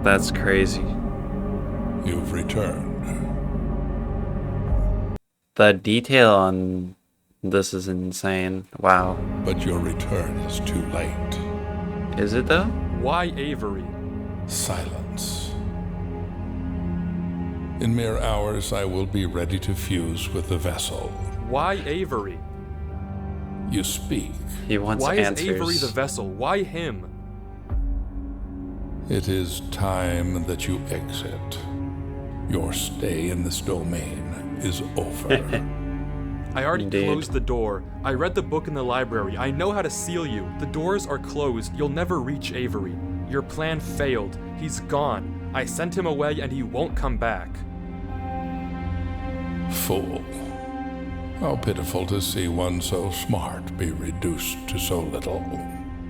That's crazy. You've returned. The detail on this is insane. Wow. But your return is too late. Is it though? Why Avery? Silence. In mere hours, I will be ready to fuse with the vessel. Why Avery? You speak. He wants Why answers. is Avery the vessel? Why him? It is time that you exit. Your stay in this domain is over. I already Indeed. closed the door. I read the book in the library. I know how to seal you. The doors are closed. You'll never reach Avery. Your plan failed. He's gone. I sent him away and he won't come back. Fool. How pitiful to see one so smart be reduced to so little.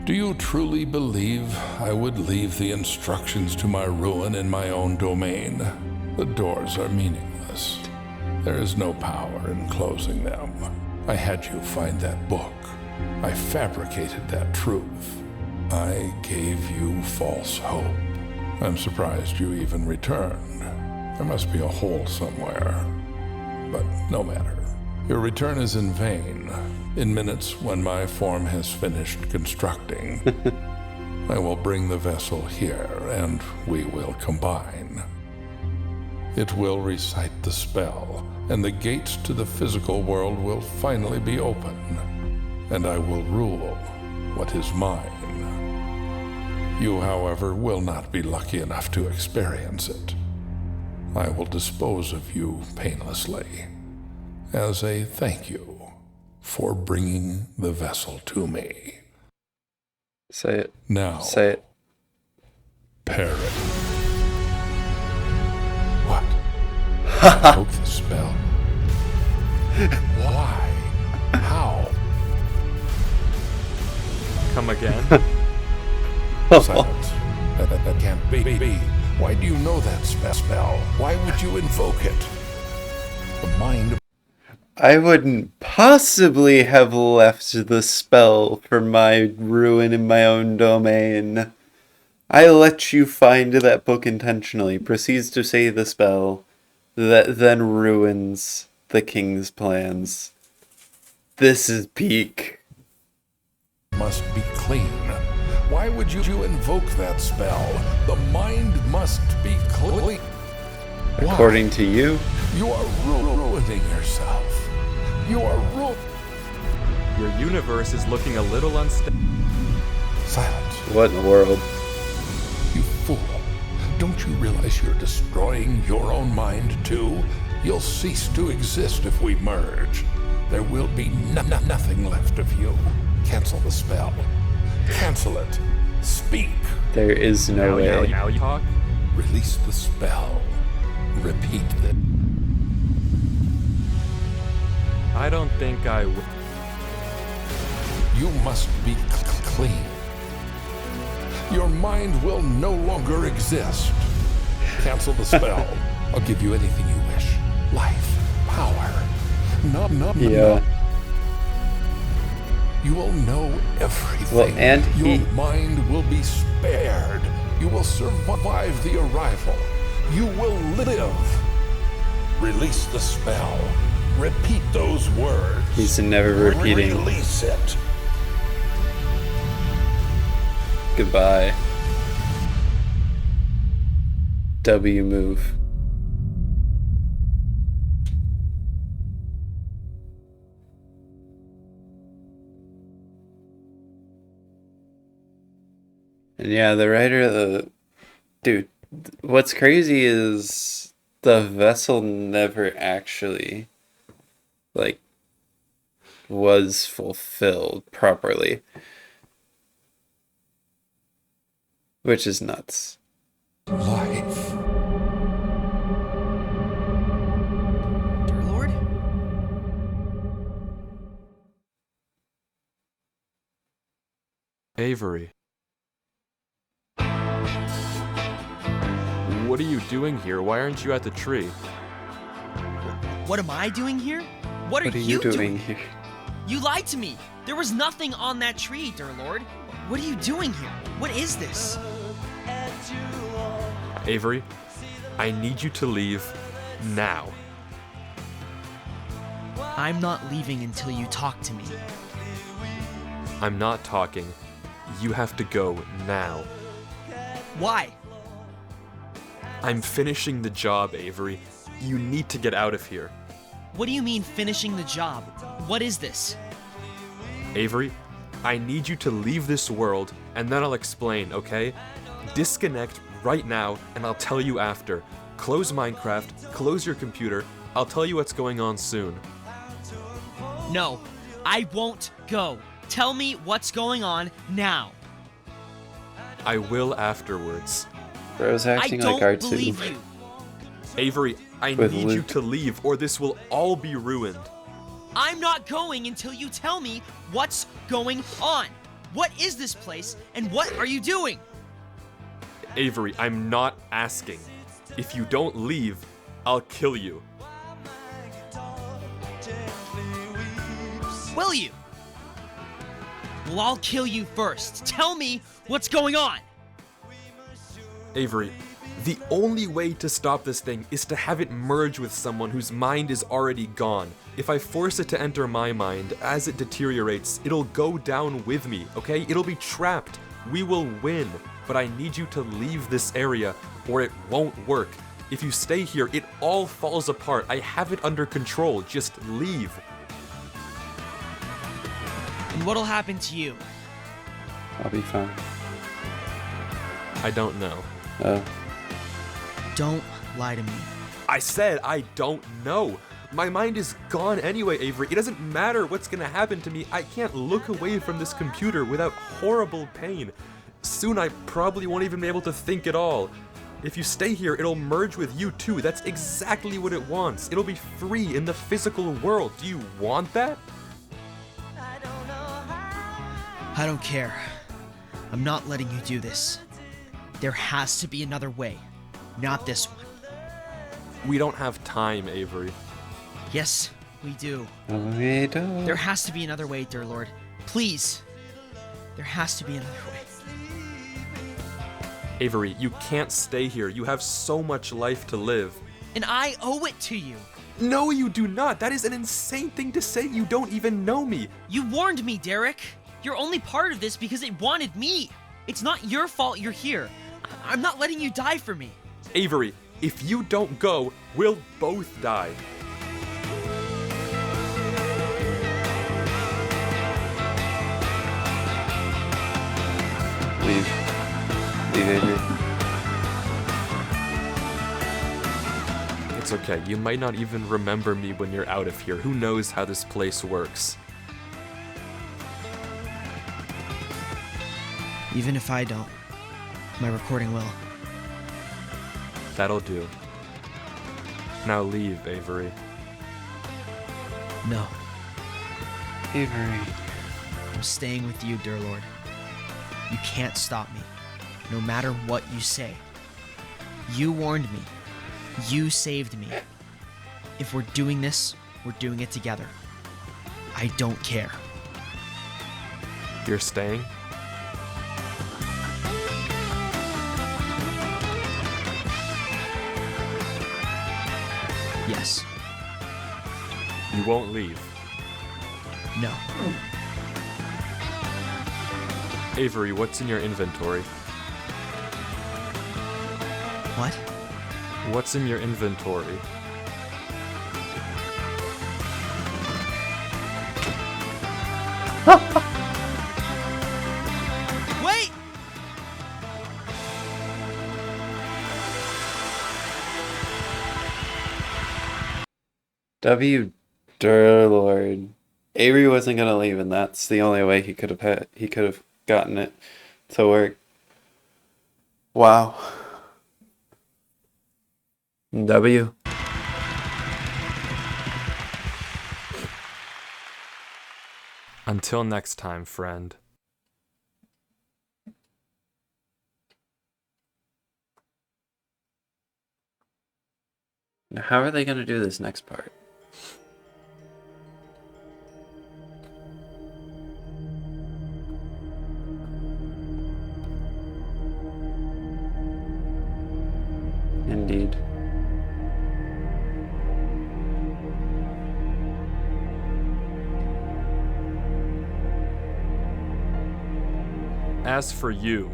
Do you truly believe I would leave the instructions to my ruin in my own domain? The doors are meaningless. There is no power in closing them. I had you find that book. I fabricated that truth. I gave you false hope. I'm surprised you even returned. There must be a hole somewhere. But no matter. Your return is in vain. In minutes, when my form has finished constructing, I will bring the vessel here, and we will combine. It will recite the spell, and the gates to the physical world will finally be open, and I will rule what is mine. You, however, will not be lucky enough to experience it. I will dispose of you painlessly, as a thank you for bringing the vessel to me. Say it. Now, Say it. parrot. What? I broke the spell. Why? How? Come again? Silence. That can't be. Why do you know that spell? Why would you invoke it? The mind. I wouldn't possibly have left the spell for my ruin in my own domain. I let you find that book intentionally, proceeds to say the spell, that then ruins the king's plans. This is peak. Must be clean. Why would you invoke that spell? The mind must be clean. According to you, You are ruining yourself. You are Your universe is looking a little unstable. Silence. what in the world? You fool. Don't you realize you're destroying your own mind too? You'll cease to exist if we merge. There will be nothing left of you. Cancel the spell. Cancel it. Speak. There is no way. Now you talk? Release the spell. Repeat the... I don't think I will. You must be clean. Your mind will no longer exist. Cancel the spell. I'll give you anything you wish. Life, power. Yeah. You will know everything. Well, and your mind will be spared. You will survive the arrival. You will live. Release the spell. Repeat those words. He's never repeating. Release it. Goodbye. W move. And yeah, the writer of the... Dude, what's crazy is the vessel never actually, like, was fulfilled properly. Which is nuts. Life. Dear Lord? Avery. What are you doing here? Why aren't you at the tree? What am I doing here? What What are are you you doing? doing here? You lied to me. There was nothing on that tree, dear Lord. What are you doing here? What is this? Avery, I need you to leave now. I'm not leaving until you talk to me. I'm not talking. You have to go now. Why? I'm finishing the job, Avery. You need to get out of here. What do you mean finishing the job? What is this? Avery, I need you to leave this world, and then I'll explain, okay? Disconnect right now, and I'll tell you after. Close Minecraft, close your computer. I'll tell you what's going on soon. No, I won't go. Tell me what's going on now. I will afterwards. Bro's I acting don't like R2. believe you. Avery, I With need you Luke. to leave, or this will all be ruined. I'm not going until you tell me what's going on. What is this place, and what are you doing? Avery, I'm not asking. If you don't leave, I'll kill you. Will you? Well, I'll kill you first. Tell me what's going on. Avery, the only way to stop this thing is to have it merge with someone whose mind is already gone. If I force it to enter my mind, as it deteriorates, it'll go down with me, okay? It'll be trapped. We will win. But I need you to leave this area, or it won't work. If you stay here, it all falls apart. I have it under control. Just leave. And what'll happen to you? I'll be fine. I don't know. Oh. Don't lie to me. I said I don't know. My mind is gone anyway, Avery. It doesn't matter what's gonna happen to me. I can't look away from this computer without horrible pain. Soon I probably won't even be able to think at all. If you stay here, it'll merge with you too. That's exactly what it wants. It'll be free in the physical world. Do you want that? I don't care. I'm not letting you do this. There has to be another way. Not this one. We don't have time, Avery. Yes, we do. We don't. There has to be another way, dear Lord. Please. There has to be another way. Avery, you can't stay here. You have so much life to live. And I owe it to you. No, you do not. That is an insane thing to say. You don't even know me. You warned me, Derek. You're only part of this because it wanted me. It's not your fault you're here. I'm not letting you die for me. Avery, if you don't go, we'll both die. Leave. Leave, Avery. It's okay. You might not even remember me when you're out of here. Who knows how this place works? Even if I don't, my recording will. That'll do. Now leave, Avery. No, Avery. I'm staying with you, dear Lord. You can't stop me, no matter what you say. You warned me. You saved me. If we're doing this, we're doing it together. I don't care. You're staying? Yes. You won't leave. No. Avery, what's in your inventory? What? What's in your inventory? Wait! Dear Lord. Avery wasn't gonna leave, and that's the only way he could have gotten it to work. Wow. W. Until next time, friend. Now, how are they gonna do this next part? Indeed. As for you,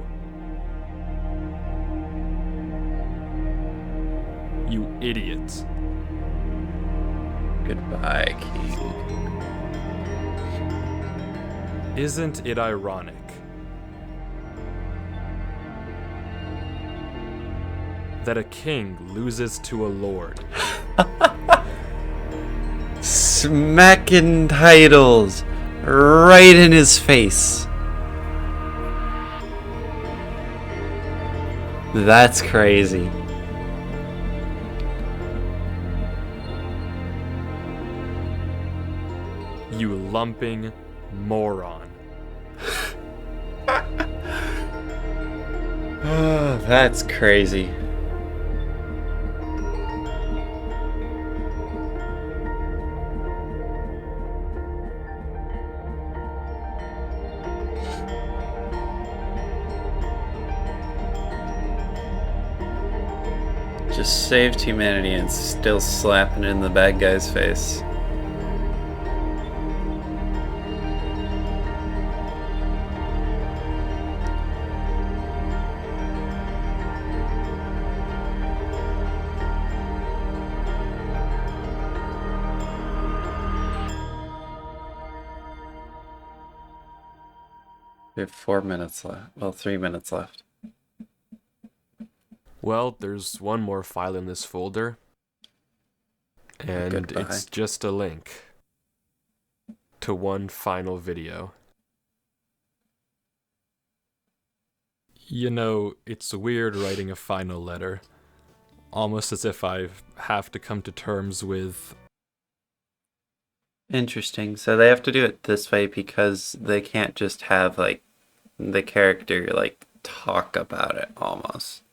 you idiot. Goodbye, King. Isn't it ironic that a king loses to a lord? Smacking titles right in his face. That's crazy. You lumping moron. Oh, that's crazy. Just saved humanity and still slapping it in the bad guy's face. We have 4 minutes left. Well, 3 minutes left. Well, there's one more file in this folder. And Goodbye. it's just a link to one final video. You know, it's weird writing a final letter. Almost as if I have to come to terms with... Interesting. So they have to do it this way because they can't just have, like, the character, like, talk about it, almost.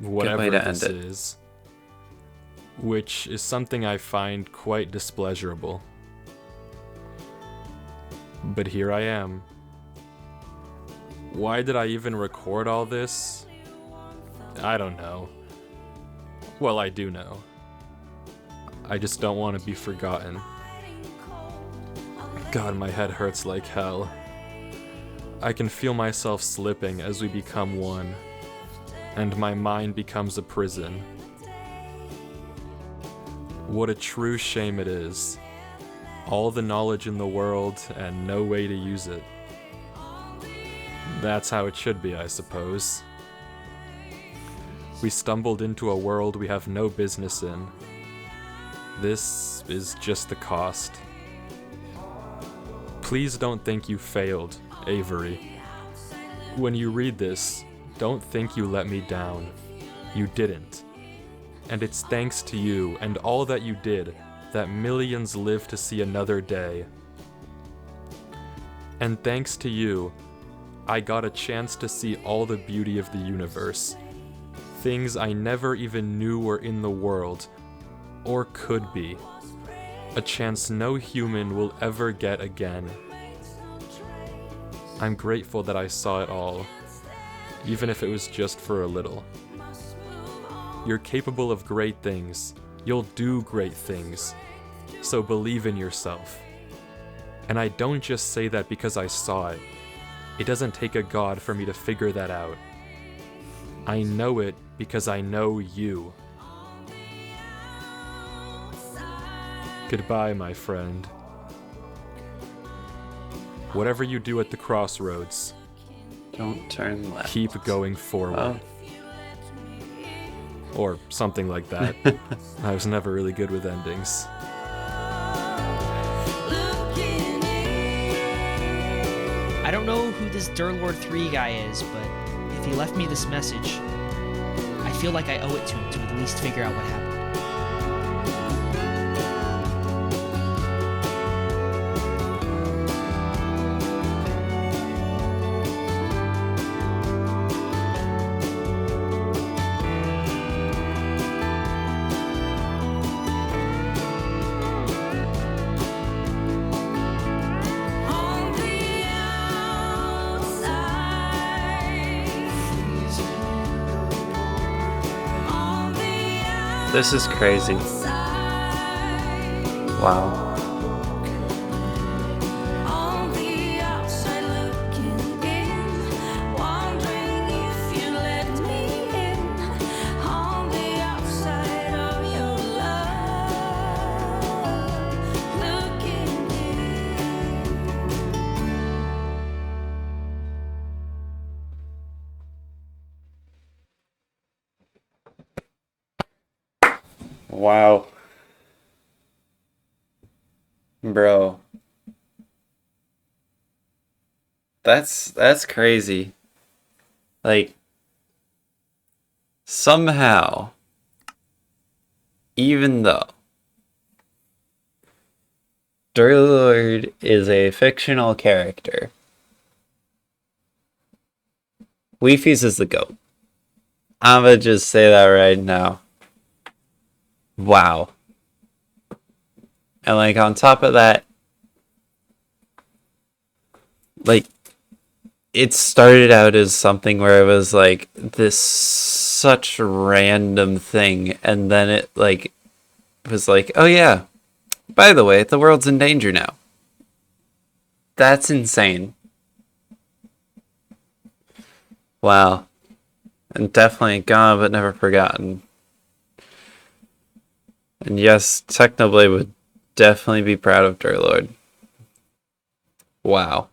whatever to end this it. is. Which is something I find quite displeasurable. But here I am. Why did I even record all this? I don't know. Well, I do know. I just don't want to be forgotten. God, my head hurts like hell. I can feel myself slipping as we become one, and my mind becomes a prison. What a true shame it is. All the knowledge in the world and no way to use it. That's how it should be, I suppose. We stumbled into a world we have no business in. This is just the cost. Please don't think you failed, Avery. When you read this, don't think you let me down. You didn't. And it's thanks to you and all that you did that millions live to see another day. And thanks to you, I got a chance to see all the beauty of the universe. Things I never even knew were in the world, or could be. A chance no human will ever get again. I'm grateful that I saw it all, even if it was just for a little. You're capable of great things. You'll do great things. So believe in yourself. And I don't just say that because I saw it. It doesn't take a god for me to figure that out. I know it because I know you. Goodbye, my friend. Whatever you do at the crossroads, Don't turn left. keep going forward. Oh. Or something like that. I was never really good with endings. I don't know who this Durlord 3 guy is, but if he left me this message, I feel like I owe it to him to at least figure out what happened. This is crazy. Wow. Wow. Bro. That's crazy. Like, somehow, even though Durlord is a fictional character, Wifies is the GOAT. I'ma just say that right now. Wow. And like on top of that, like it started out as something where it was like this such random thing, and then it like was like, oh yeah, by the way, the world's in danger now. That's insane. Wow. And definitely gone but never forgotten. And yes, Technoblade would definitely be proud of Durlord. Wow.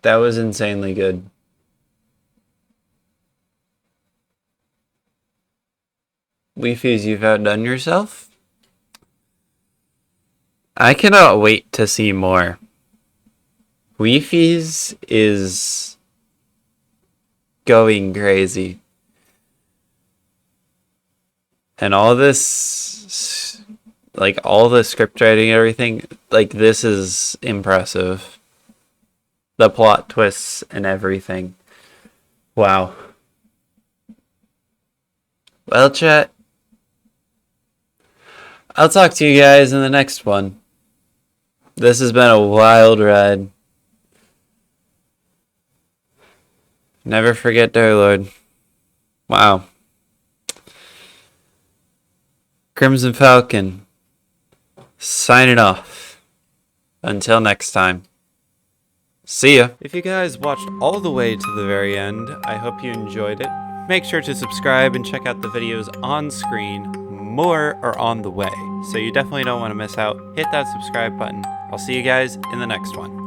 That was insanely good. Wifies, you've outdone yourself? I cannot wait to see more. Wifies is going crazy. And all this, like all the script writing and everything, like this is impressive. The plot twists and everything. Wow. Well, chat, I'll talk to you guys in the next one. This has been a wild ride. Never forget Darlord. Wow. Crimson Falcon, signing off. Until next time. See ya. If you guys watched all the way to the very end, I hope you enjoyed it. Make sure to subscribe and check out the videos on screen. More are on the way, so you definitely don't want to miss out. Hit that subscribe button. I'll see you guys in the next one.